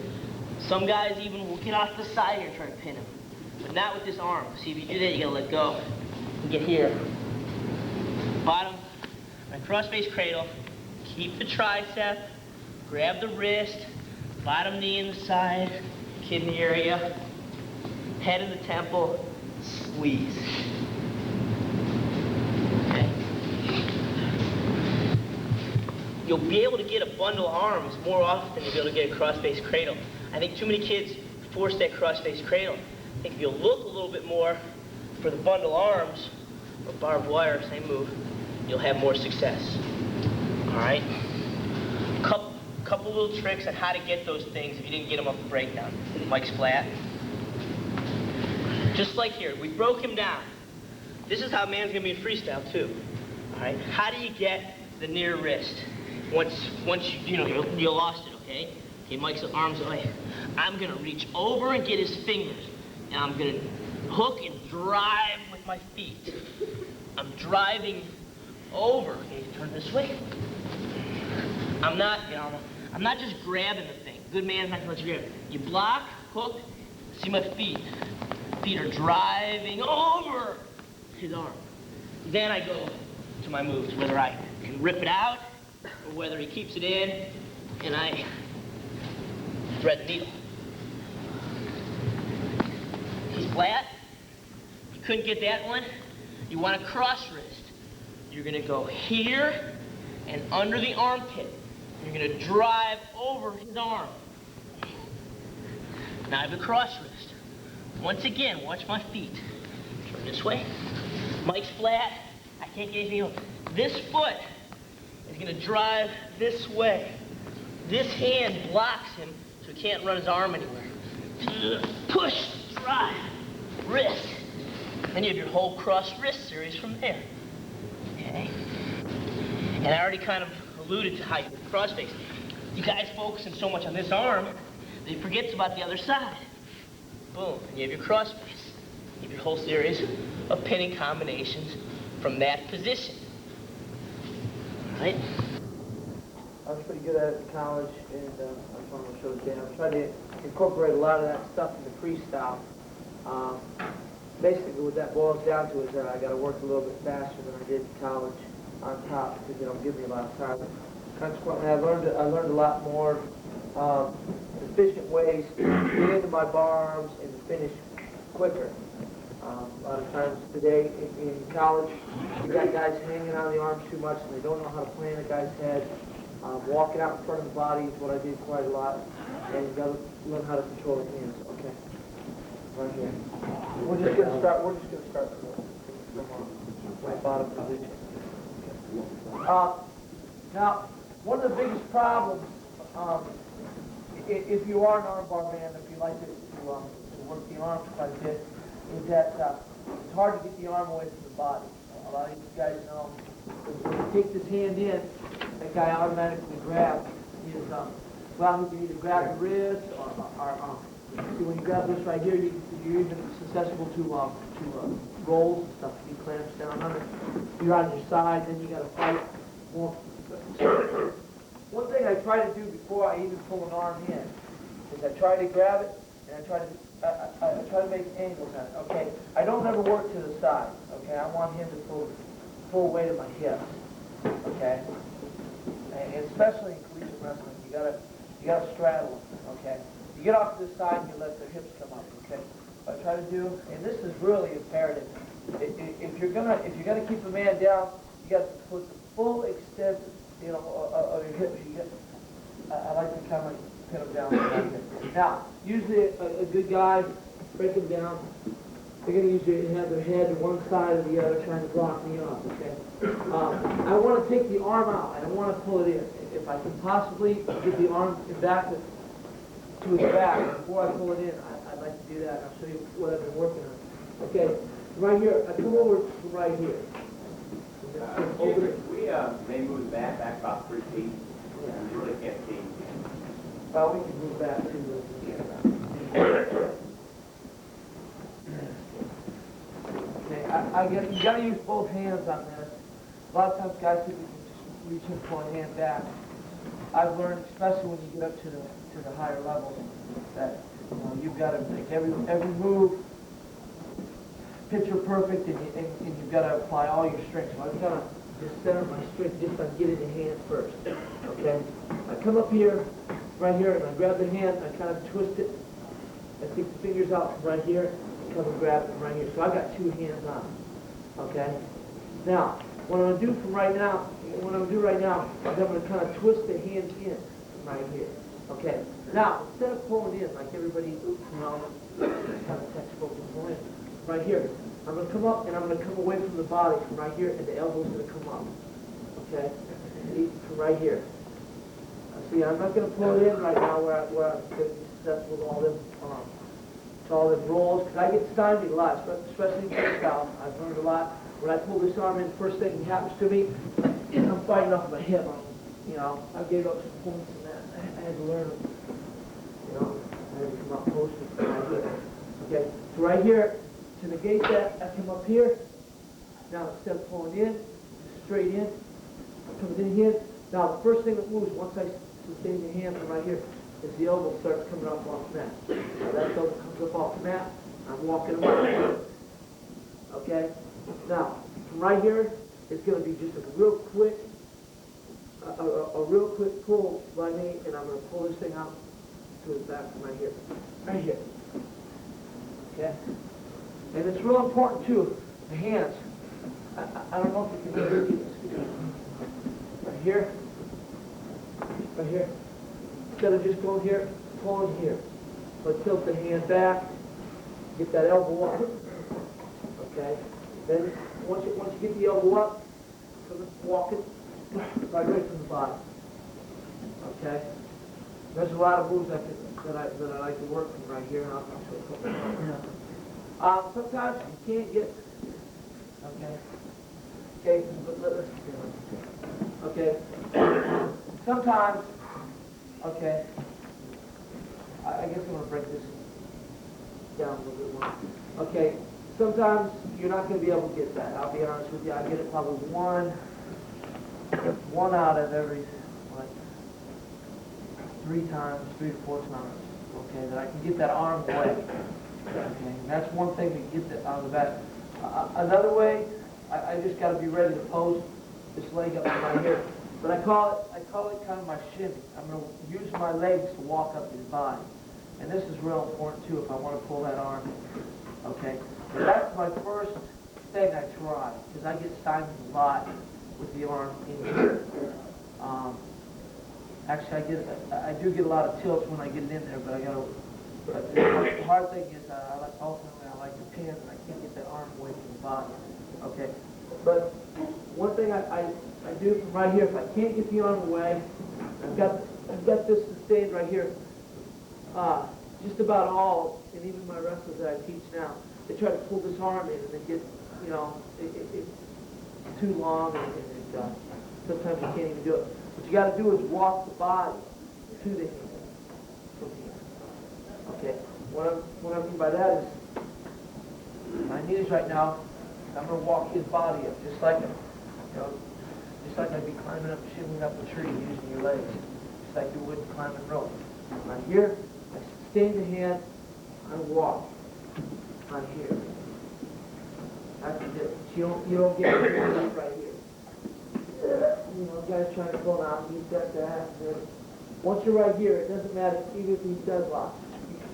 Some guys even will get off the side here and try to pin him. But not with this arm. See, if you do that, you gotta let go and get here. Bottom, and cross-face cradle. Keep the tricep, grab the wrist, bottom knee in the side, kidney area, head in the temple, squeeze. Okay? You'll be able to get a bundle of arms more often than you'll be able to get a cross-face cradle. I think too many kids force that cross-face cradle. I think if you'll look a little bit more for the bundle arms, or barbed wire, same move, you'll have more success. All right? Couple little tricks on how to get those things if you didn't get them off the breakdown. Mike's flat. Just like here, we broke him down. This is how a man's gonna be in freestyle too. All right? How do you get the near wrist? Once you know you lost it, okay? Okay, Mike's arms away. I'm gonna reach over and get his fingers, and I'm gonna hook and drive with my feet. I'm driving over. Okay, turn this way. I'm not just grabbing the thing. Good man's not gonna let you grab it. You block, hook, see my feet. Feet are driving over his arm. Then I go to my moves, whether I can rip it out or whether he keeps it in and I thread the needle. He's flat. You couldn't get that one. You want a cross wrist. You're gonna go here and under the armpit. You're gonna drive over his arm. Now I have a cross wrist. Once again, watch my feet. Turn this way. Mike's flat. I can't get anything else. This foot is gonna drive this way. This hand blocks him so he can't run his arm anywhere. Push, drive, wrist. Then you have your whole cross wrist series from there. Okay? And I already kind of alluded to how you cross-face. You guys focusing so much on this arm that you forget about the other side. Boom, and you have your cross-face. You have your whole series of pinning combinations from that position. All right? I was pretty good at it in college, and I just wanted to show Jayne. I'm trying to incorporate a lot of that stuff into freestyle. Basically, what that boils down to is that I got to work a little bit faster than I did in college on top because they don't give me a lot of time. Consequently, I learned a lot more efficient ways to get into my bar arms and to finish quicker. A lot of times today in college, you got guys hanging on the arms too much and they don't know how to plan a guy's head. Walking out in front of the body is what I did quite a lot, and you got to learn how to control the hands. Okay, right here. We're just gonna start from my bottom position. Okay. Now, one of the biggest problems if you are an armbar man, if you like to work the arms quite a bit, is that it's hard to get the arm away from the body. A lot of these guys know when he takes his hand in, that guy automatically grabs his, well, he can either grab the wrist or see, when you grab this right here, you're even susceptible to rolls and stuff. He clamps down on it. You're on your side, then you got to fight. Well, one thing I try to do before I even pull an arm in is I try to grab it and I try to make angles on it. Okay, I don't ever work to the side. Okay, I want him to pull full weight of my hips. Okay, and especially in collegiate wrestling, you gotta straddle them. Okay, you get off to the side and you let their hips come up. Okay, what I try to do, and this is really imperative. If you're gonna keep a man down, you got to put the full extent, of your hips. I like to kind of pin them down like that. Now, usually a good guy, break them down. They're going to usually have their head to one side or the other, trying to block me off. Okay. I want to take the arm out. I don't want to pull it in. If I can possibly get the arm back to his back before I pull it in, I'd like to do that. I'll show you what I've been working on. Okay. Right here. I come over to right here. We may move back about 3 feet. Yeah. We really can't see. Well, we can move back to the okay, you got to use both hands on this. A lot of times guys think you can just reach and pull a hand back. I've learned, especially when you get up to the higher levels, that you've got to make every move picture perfect, and you've got to apply all your strength. So I've got to just center my strength just by getting the hand first. Okay? I come up here, right here, and I grab the hand, I kind of twist it. I take the fingers out from right here, and come and grab it from right here. So I've got 2 hands on. Okay? Now, what I'm going to do right now is I'm going to kind of twist the hand in from right here. Okay? Now, instead of pulling in like everybody, kind of textbook and pull in, right here, I'm going to come up and I'm going to come away from the body from right here, and the elbow's going to come up. Okay? From right here. See, I'm not going to pull it in right now where I'm going to be successful with all them rolls, because I get stymied a lot, especially in freestyle. I've learned a lot. When I pull this arm in, first thing that happens to me is I'm fighting off my hip. I gave up some points in that. I had to learn them. I had to come up close to right here. Okay, so right here, to negate that, I come up here. Now, instead of pulling in, straight in, comes in here. Now, the first thing that moves, once I sustain the hand from right here, is the elbow starts coming up off the mat. Now, that elbow comes up off the mat, I'm walking around. Okay? Now, from right here, it's going to be just a real quick pull by me, and I'm going to pull this thing out to his back from right here. Right here. Okay? And it's real important, too, the hands. I don't know if you can hear this. Right here. Right here. Instead of just going here, pull in here. So tilt the hand back, get that elbow up. Okay? Then, once you get the elbow up, walk it right away from the body. Okay? There's a lot of moves that I like to work from right here, and I'll show a couple more. Sometimes you can't get, okay, let's okay, sometimes, okay, I guess I'm going to break this down a little bit more. Okay, sometimes you're not going to be able to get that. I'll be honest with you, I get it probably one out of every, like, 3 to 4 times, okay, that I can get that arm away. Okay, and that's one thing to get that out of the back. Another way, I just got to be ready to pose this leg up right here. But I call it kind of my shimmy. I'm going to use my legs to walk up his body. And this is real important too if I want to pull that arm. Okay? And that's my first thing I try, because I get stymied a lot with the arm in here. Actually, I do get a lot of tilts when I get it in there, but I got to. But the hard thing is, ultimately, I like the pin, and I can't get that arm away from the body. Okay, but one thing I do from right here, if I can't get the arm away, I've got this sustained right here. just about all, and even my wrestlers that I teach now, they try to pull this arm in and they get, you know, it's too long and sometimes you can't even do it. What you got to do is walk the body to the hand from here. Okay, what I mean by that is, my knees right now, I'm going to walk his body up just like I'd be climbing up, shimmying up a tree using your legs, just like you would climbing rope. Right here, I sustain the hand, I walk on here. That's the difference. You don't get it up right here. You know, guys trying to pull out, he's got that. Once you're right here, it doesn't matter, even if he does lock,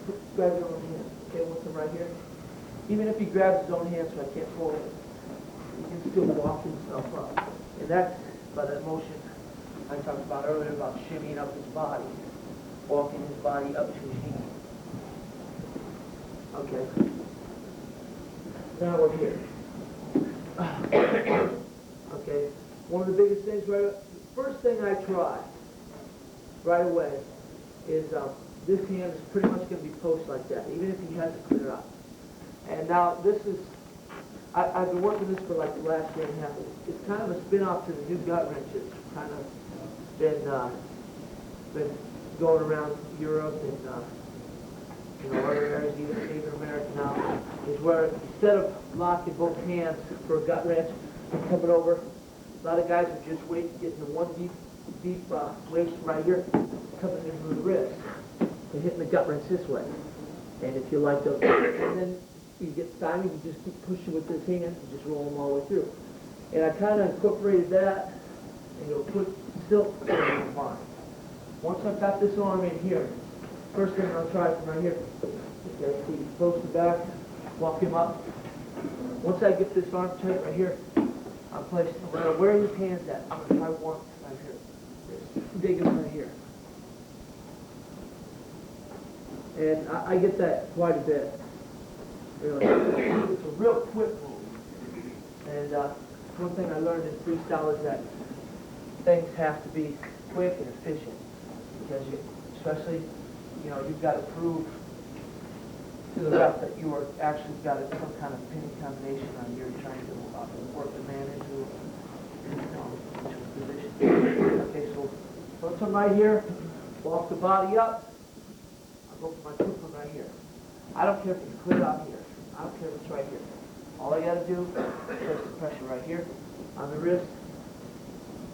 you can grab your own hand. Okay, once I'm right here, even if he grabs his own hand so I can't pull it, he can still walk himself up. And that's by that motion I talked about earlier about shimmying up his body, walking his body up to his hand. Okay. Now we're here. Okay. One of the biggest things, the first thing I try right away is this hand is pretty much going to be post like that, even if he has it clear up. And now this is, I've been working this for like the last year and a half. It's kind of a spin-off to the new gut wrench that's kind of been going around Europe and you know, other areas, even America now, is where instead of locking both hands for a gut wrench and coming over, a lot of guys are just waiting, getting the one deep waist right here, coming in through the wrist, and hitting the gut wrench this way. And if you like those, and then you get stymied, you just keep pushing with this hand and just roll them all the way through. And I kind of incorporated that, and it'll put silk in the mind. Once I've got this arm in here, first thing I'll try from right here. Okay, see, close the back, walk him up. Once I get this arm tight right here, I'll place, no matter where his hand's at, I'm going to try one right here. Dig him right here. And I get that quite a bit. Really. It's a real quick move. And one thing I learned in freestyle is that things have to be quick and efficient. Because you, especially, you know, you've got to prove to the ref that you are actually got some kind of pinning combination on you're trying to work the man into a position. Okay, so once I'm right here, walk the body up, I'll go for my two from right here. I don't care if it's clear out here. I don't care if it's right here. All I got to do is place the pressure right here on the wrist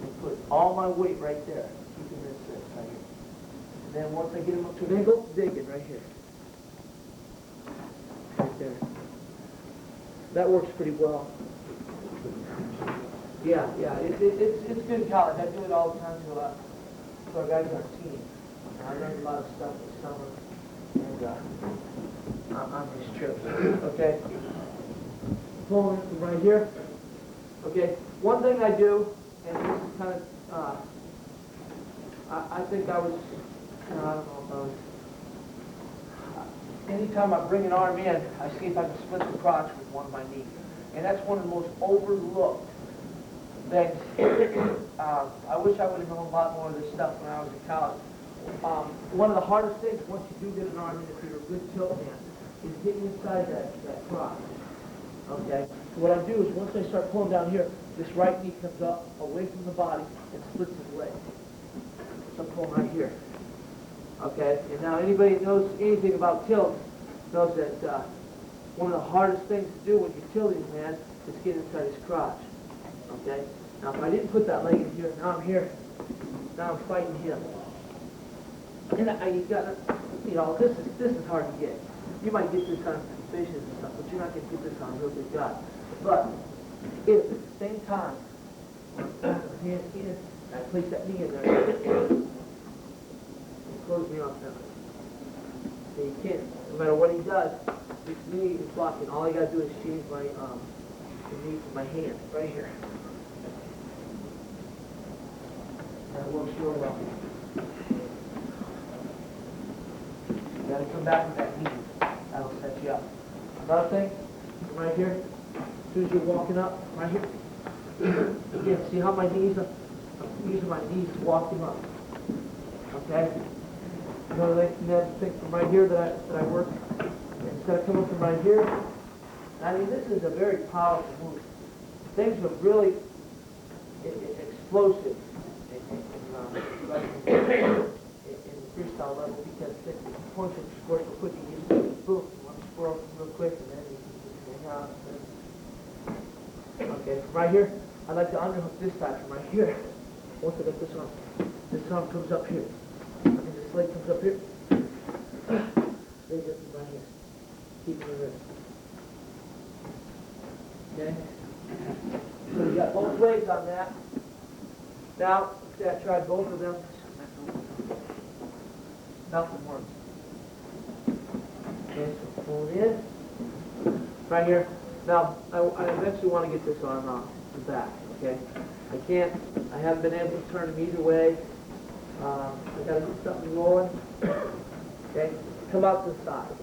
and put all my weight right there, keeping this wrist right here. And then once I get him up to an angle, dig it right here. Right there. That works pretty well. Yeah, it's good in college. I do it all the time to our guys on our team. I learned a lot of stuff this summer and on these trips. Okay, pulling from right here. Okay, one thing I do, and this is kind of, I think I was, I don't know if I was. Anytime I bring an arm in, I see if I can split the crotch with one of my knees. And that's one of the most overlooked things. I wish I would have known a lot more of this stuff when I was in college. One of the hardest things, once you do get an arm in, if you're a good tilt man, is getting inside that crotch. Okay? So what I do is once I start pulling down here, this right knee comes up away from the body and splits his leg. So I'm pulling right here. Okay, and now anybody that knows anything about tilt knows that one of the hardest things to do when you're tilting, man, is get inside his crotch. Okay? Now if I didn't put that leg in here, now I'm here, now I'm fighting him. And you gotta, you know, this is hard to get. You might get this on fishes and stuff, but you're not gonna get this on a real good guy. But if at the same time, when I'm putting the hand in, I place that knee in there. Close me off now. So you can't, no matter what he does, this knee is blocking. All I gotta do is change my the knee from my hand, right here. That works real well. You gotta come back with that knee. That'll set you up. Another thing, right here, as soon as you're walking up, right here. Again, see how my knees are, I'm using my knees to walk him up. Okay? Another thing from right here that I work. It's going to come up from right here. I mean, this is a very powerful move. Things are really explosive in the freestyle level because the points are scored so quick. You just boom, one squirrel real quick, and then you can hang out. Okay, from right here, I like to underhook this side from right here. Once I get this arm comes up here. And this leg comes up here. There you go, from right here. Keep your wrist. Okay? So you got both legs on that. Now, I tried both of them. Nothing works. Okay, so pull it in. Right here. Now, I eventually want to get this arm off the back, okay? I haven't been able to turn them either way. I got to get something rolling. Okay? Come out to the side.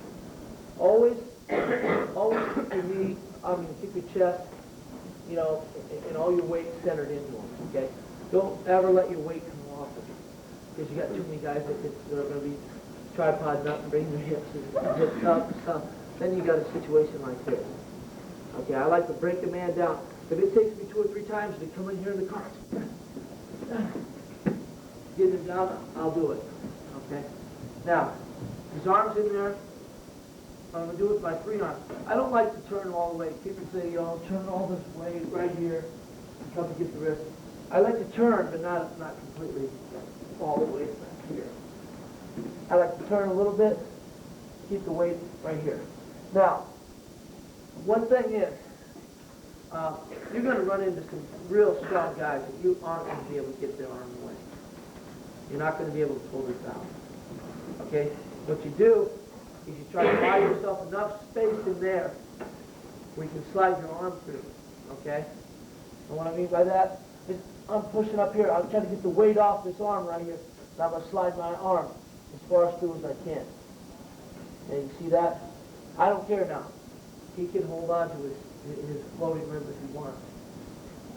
Always keep your knee, keep your chest, and all your weight centered into them, okay? Don't ever let your weight come off of you, because you got too many guys that are going to be tripoding up and bringing their hips up and stuff. Then you got a situation like this. Okay, I like to break a man down. If it takes me 2 or 3 times to come in here in the car, get him down, I'll do it. Okay? Now, his arm's in there. I'm going to do it with my 3 arms. I don't like to turn all the way. People say, turn all this way right here and come to get the wrist. I like to turn, but not completely all the way back here. I like to turn a little bit, keep the weight right here. Now, one thing is, you're going to run into some real strong guys that you aren't going to be able to get their arm away. You're not going to be able to pull this out. Okay? What you do is you try to buy yourself enough space in there where you can slide your arm through. Okay? And what I mean by that is I'm pushing up here. I'm trying to get the weight off this arm right here. And I'm going to slide my arm as far through as I can. And you see that? I don't care now. He can hold on to his floating rim if he wants.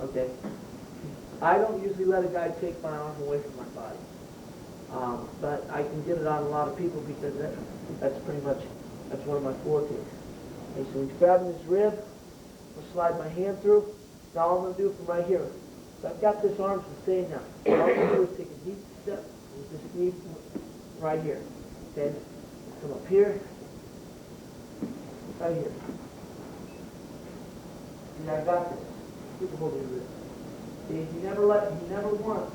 Okay? I don't usually let a guy take my arm away from my body. But I can get it on a lot of people because that's one of my fortes. Okay, so he's grabbing his rib. I'll slide my hand through. Now all I'm going to do from right here. So I've got this arm sustained now. All I'm going to do is take a deep step with this knee right here. Okay? Come up here. Right here. And I got this. Keep hold of your wrist. See, he never once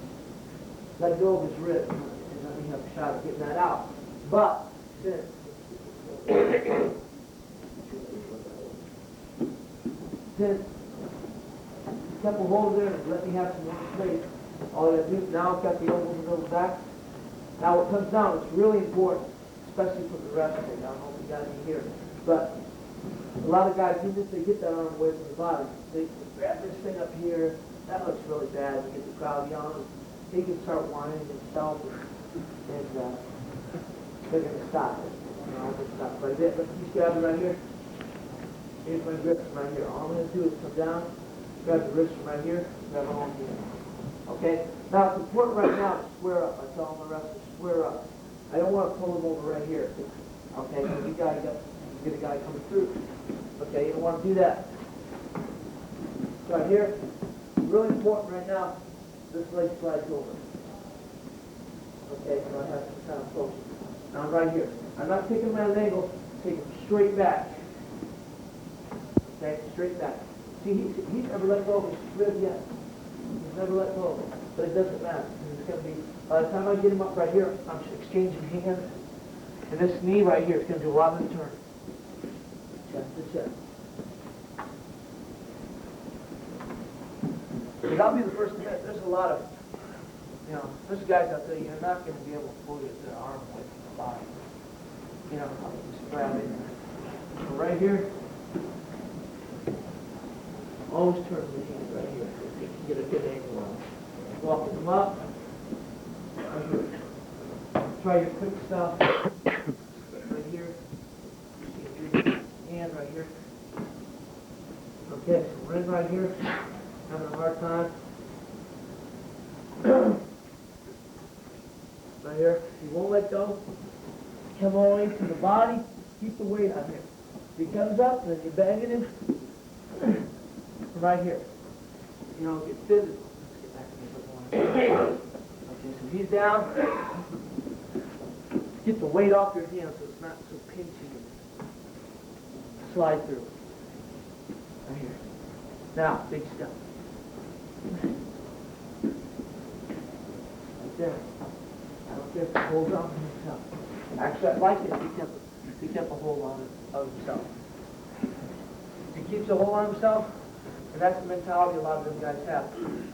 let go of his wrist and let me have a shot at getting that out. But since he kept a hold there and let me have some more space, all I do now I've got the elbow in the middle back. Now what comes down, it's really important, especially for the wrestling. I don't know if you guys can hear it, but a lot of guys, even if they get that arm away from the body, they grab this thing up here. That looks really bad. You get the crowd yelling. He can start whining himself, and they're going to stop it. I'll just stop right there. But just grab it right here. Here's my grip from right here. All I'm going to do is come down, grab the wrist from right here, grab my arm here. Okay? Now, it's important right now to square up. I tell my wrestlers, square up. I don't want to pull him over right here. Okay? Because you get a guy coming through. Okay, you don't want to do that. Right here, really important right now, this leg slides over. Okay, so I have some kind of focus. Now right here, I'm not taking him at an angle, take him straight back. Okay, straight back. See, he's never let go of his rib yet. He's never let go of it, but it doesn't matter. It's going to be, by the time I get him up right here, I'm exchanging hands, and this knee right here is going to do a lot of the turn. Chest to chest. Because I'll be the first to admit, there's a lot of, there's guys out there, you're not going to be able to pull their arm away from the body. Just grab it. So right here, always turn the hand right here. So you can get a good angle on it. Walking them up. Right here. Try your quick stuff. Right here. Hand right here. Okay, so we're in right here. Having a hard time. Right Right here. He won't let go. Come all the way to the body. Keep the weight on here. If he comes up, then you're banging him. Right here. You know, get physical. Let's get back to the one. Okay, so he's down. Get the weight off your hand so it's not so pinchy. Slide through. Right here. Now, big step. Right there. I don't care if he holds on to himself. Actually, I'd like it if he kept a hold on of himself. If he keeps a hold on himself, and that's the mentality a lot of them guys have.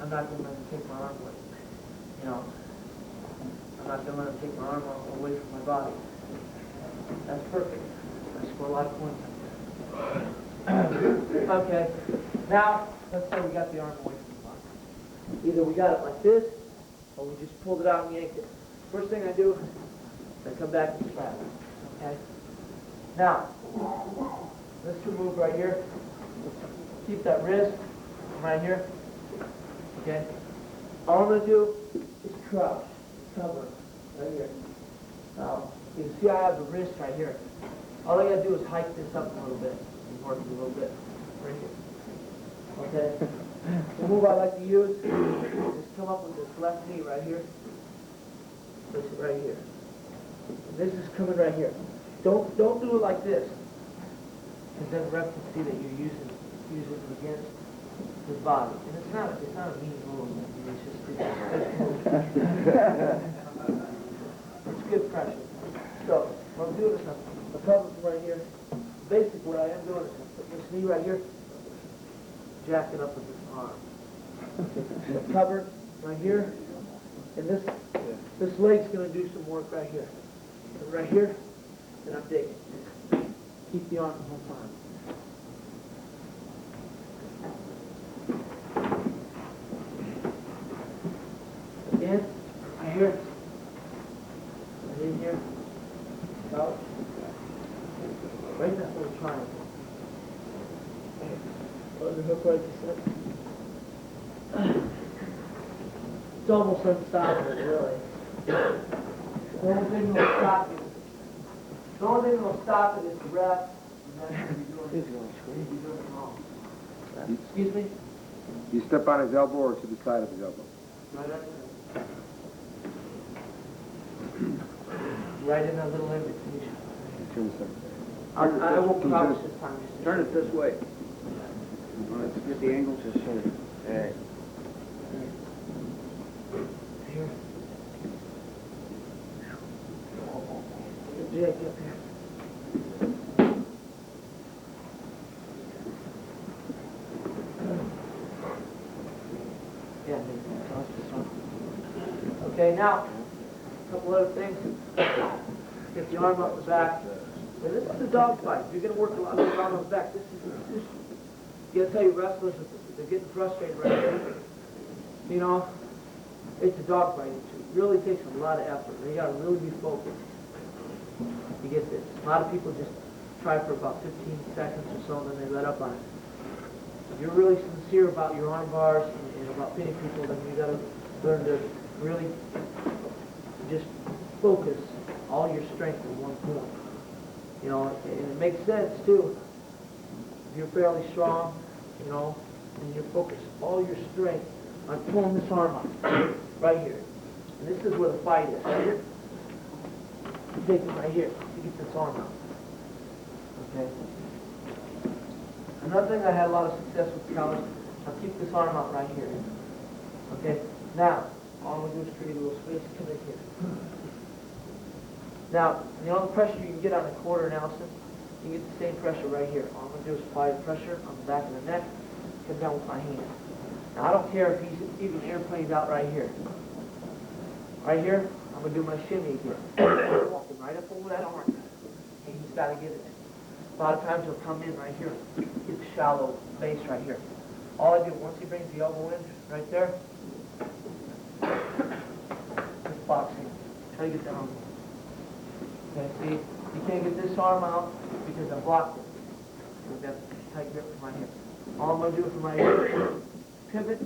I'm not going to let him take my arm away. You know, I'm not going to let him take my arm away from my body. That's perfect. I score a lot of points. Okay, now let's say we got the arm away from the body. Either we got it like this, or we just pulled it out and yanked it. First thing I do is I come back and strap it. Okay? Now, let's move right here. Keep that wrist right here. Okay? All I'm going to do is crouch, cover, right here. Now, you can see I have the wrist right here. All I got to do is hike this up a little bit and work it a little bit. Right here. Okay? The move I like to use is come up with this left knee right here. Push it right here. And this is coming right here. Don't do it like this. Because then the ref can see that you're using it against his body. And it's not a mean move. It's just it's good pressure. So what I'm doing is I'm covering right here. Basically what I am doing is I'm putting this knee right here, jacking up with this arm. The cover right here, and this leg's going to do some work right here. And right here, and I'm digging. Keep the arm the whole time. Again, right here, right in here, out, right in that little triangle. Underhook right to set. It's almost unstoppable, really. The only thing that'll stop it. The only thing that'll stop it is the ref. He's doing it wrong. Excuse me? You step on his elbow or to the side of his elbow? Right up there. Right in that little invitation. Turn this up. I won't crouch this time. Turn it this way. Let's get the angle just so. Here. Jake up here. Yeah, okay, now, a couple other things. Get the arm up the back. Now, this is a dog fight. You're going to work a lot of the arm on the back. This is you gotta tell you, wrestlers, they're getting frustrated right now. You know, it's a dog fight. It really takes a lot of effort. They gotta really be focused to get this. A lot of people just try for about 15 seconds or so, and then they let up on it. If you're really sincere about your arm bars and about pinning people, then you gotta learn to really just focus all your strength in one point. You know, and it makes sense too. If you're fairly strong, you know, and you focus all your strength on pulling this arm up, right here. And this is where the fight is, right here. You take it right here to get this arm out. Okay? Another thing I had a lot of success with college, I'll keep this arm out right here. Okay? Now, all I'm going to do is create a little space to come in here. Now, you know the pressure you can get on a quarter, Nelson? You get the same pressure right here. All I'm going to do is apply pressure on the back of the neck, come down with my hand. Now, I don't care if he's even airplaned out right here. Right here, I'm going to do my shimmy again. Walking right up over that arm. And he's got to get it. A lot of times he'll come in right here, get the shallow base right here. All I do, once he brings the elbow in, right there, just boxing. Try to get that arm. Okay, see, you can't get this arm out because I blocked it. We've got a tight grip from right here. All I'm going to do from right here, pivot,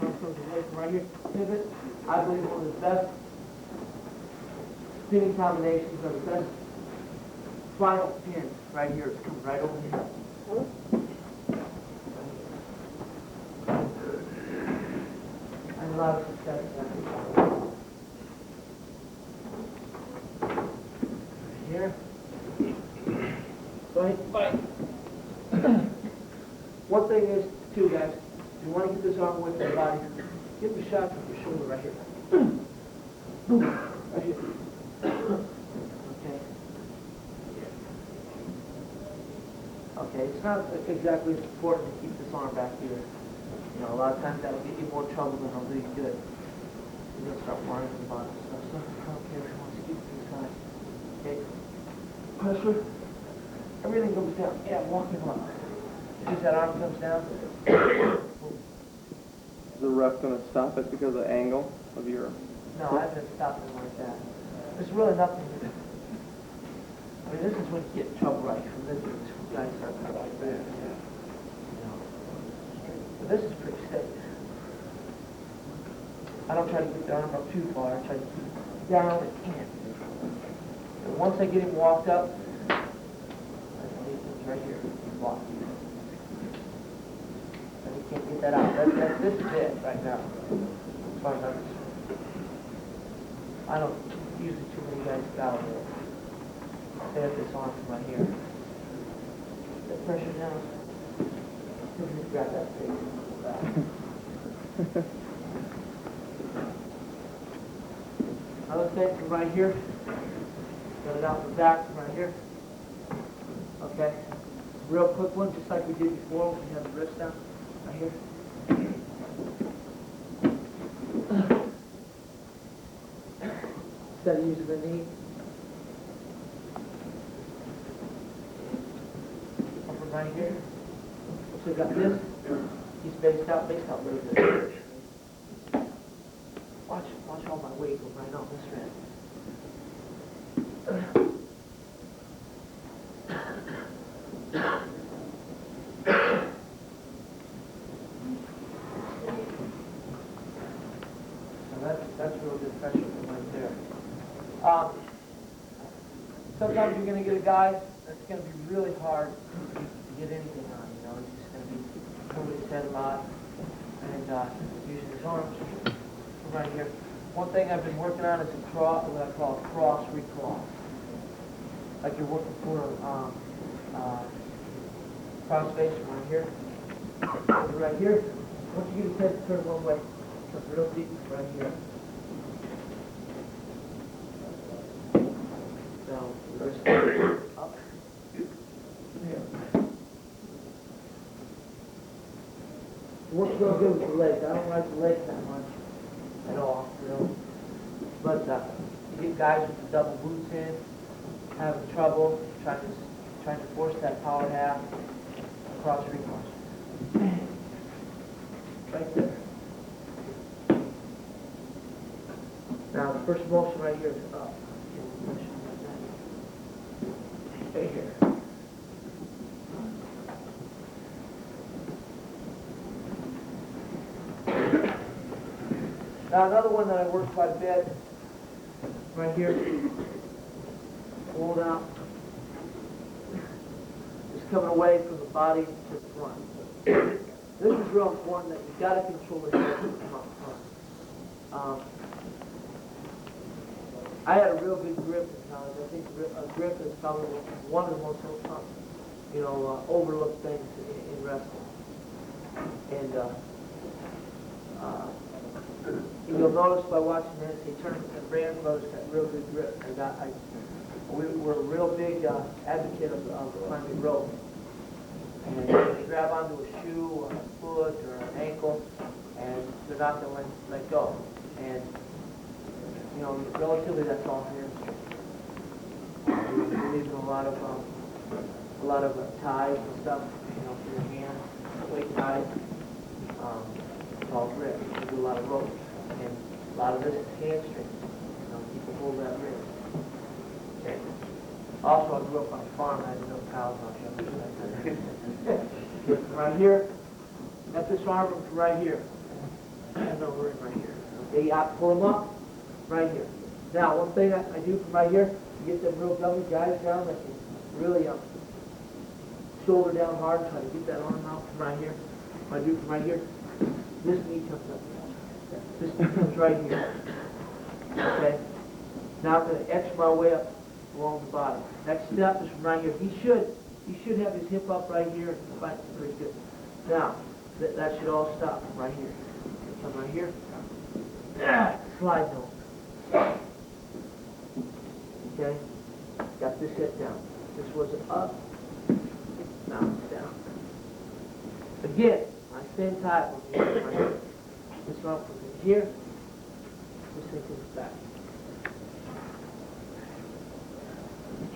arm comes away from right here, pivot. I believe one of the best pinning combinations are the best. Final pin right here. It's coming right over here. I had a lot of success in that. Here. Bye. One thing is, too, guys, if you want to get this arm away from the body, give the shot from your shoulder right here. Right here. Okay. Okay, it's not exactly important to keep this arm back here. You know, a lot of times that'll get you more trouble than it'll do you good. You're gonna start worrying about it. So I don't care if you want to keep this side. Okay. Pressure. Everything goes down. Yeah, walking up. As that arm comes down. Is the ref going to stop it because of the angle of your... No, I haven't stopped it like that. There's really nothing to do. I mean, this is when you get in trouble right from this. This guys start to like that. You know. But this is pretty steady. I don't try to get the arm up too far. I try to keep it down and in. And once I get him walked up, I leave him right here. Block. And he can't get that out. This is it right now. As far as I'm concerned. I don't usually too many guys got over there. Stay at this arm from right here. Get pressure down. Just grab that face. Another thing from right here. Get it out the back from right here. Okay. Real quick one, just like we did before when we had the wrist down. Right here. Instead of using the knee. Over right here. So we got this. He's based out a little bit. Watch all my weight go right on this end. That's real good pressure from right there. Sometimes you're going to get a guy that's going to be really hard to get anything on. You know, he's just going to be moving his head a lot and using his arms from right here. One thing I've been working on is what I call a cross-recross. Like you're working for cross face right here. Right here. Once you get his head to turn one way, it's real deep right here. So, wrist up. Here. Works real good with the legs. I don't like the legs that much at all, you know. But you get guys with the double boots in, having trouble, trying to force that power half across recross. Right there. Now the first motion right here is up. Right here. Now another one that I work quite a bit, right here, hold out, is coming away from the body to the front. This is real important that you've got to control the head from up front. I had a real good grip in college. I think a grip is probably one of the most overlooked things in wrestling. And you'll notice by watching this, he turned and Brand Brothers got real good grip. We were a real big advocate of climbing rope. And they grab onto a shoe or a foot or an ankle, and they're not going to let go. And you know, relatively that's all here. We're leaving a lot of ties and stuff, you know, for your hands, weight ties. It's all grip. We do a lot of ropes, and a lot of this is hamstrings. You know, people hold that wrist. Okay. Also, I grew up on a farm. I had no cows on the other side. Right here, got this arm right here. And over right here. Okay, you have to pull them up right here. Now, one thing I do from right here, you get them real gummy guys down that can really shoulder down hard and try to get that arm out from right here. What I do from right here, this knee comes up. This knee comes right here. Okay? Now I'm going to etch my way up along the body. Next step is from right here. He should have his hip up right here and fight pretty good. Now, that should all stop from right here. Come right here. Slide nose. Okay? Got this hip down. This was an up. Now it's down. Again, my same type on here, right here. This one comes in here. This thing comes back.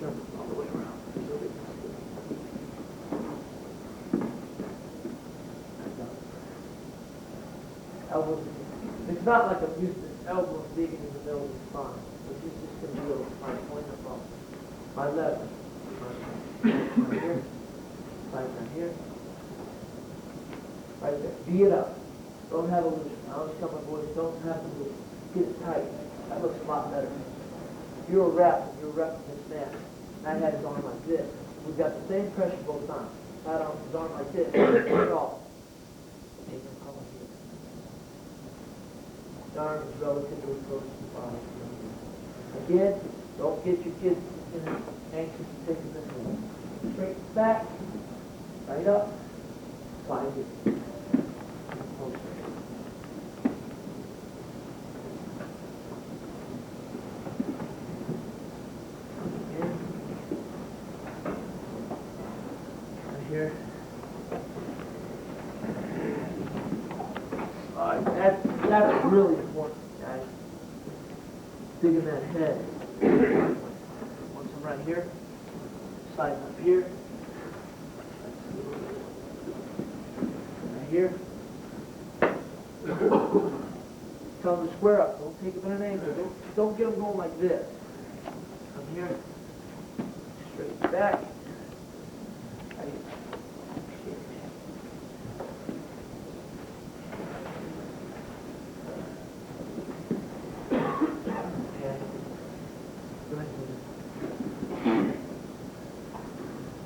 Turn it all the way around. Elbows. It's not like I'm used to elbows being in the middle of the spine. But this is just going to be able to find point up on my left. Right here. Right here. Right there. Be it up. Don't have illusion. I always tell my boys, don't have illusion. Get it tight. That looks a lot better. You're a rep. You're repping this man. I had his arm like this. We've got the same pressure both times. I had his arm like this. That's all. Take him come up here. The arm is relatively close to the body. Again, don't get your kids anxious and taking this one. Straight back. Right up. Slide it. Here. That's really important, guys. Digging that head. Once I'm right here, slide up here. Right here. Tell them to square up. Don't take them at an angle. Don't get them going like this. Come here. Straight back.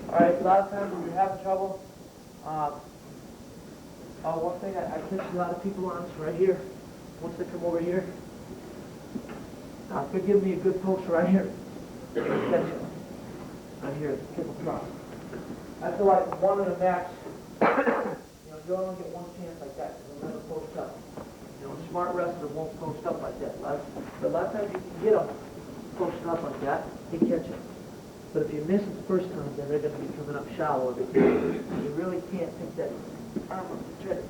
Alright, a lot of times when you're having trouble, one thing I catch a lot of people on is right here. Once they come over here, if they give me a good post right here, catch it. Right here, kick across. I feel like one in a match, you only get one chance like that, because they'll never post up. A smart wrestler won't post up like that. But a lot of times you can get them posting up like that, they catch it. But if you miss it the first time, then they're going to be coming up shallow every time. You really can't take that arm up the tread.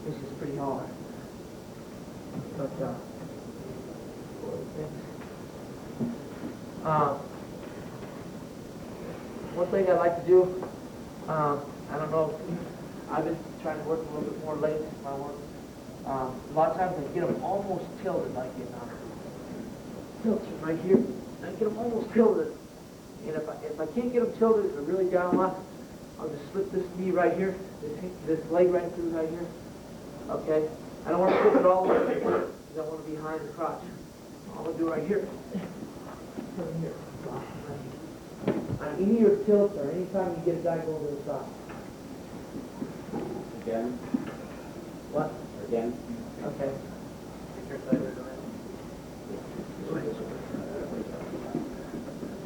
This is pretty hard. But, one thing I like to do, I don't know, I've been trying to work a little bit more late in my work. A lot of times I get them almost tilted like in tilts right here. I get them almost tilted. And if I can't get them tilted, if they're really down a lot, I'll just slip this knee right here, this leg right through right here. Okay? I don't want to slip it all the way through because I want to be behind the crotch. All I'm going to do right here. Turn here. On any of your tilts or anytime you get a guy going to the side. Again? What? Again? Okay.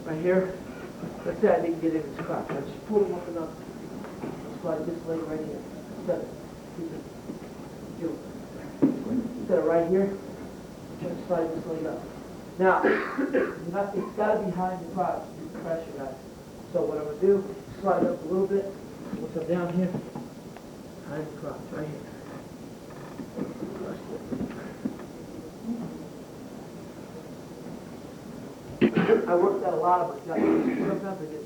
Right here. Let's say I didn't get in his crotch. I just pull him up enough. Slide this leg right here. Set it. Keep it. Set it right here. Try to slide this leg up. Now, it's got to be behind the crotch. Use pressure, guys. So what I'm going to do, slide up a little bit. Once I'm down here, behind the crotch, right here. I work that a lot of my guys. Sometimes I get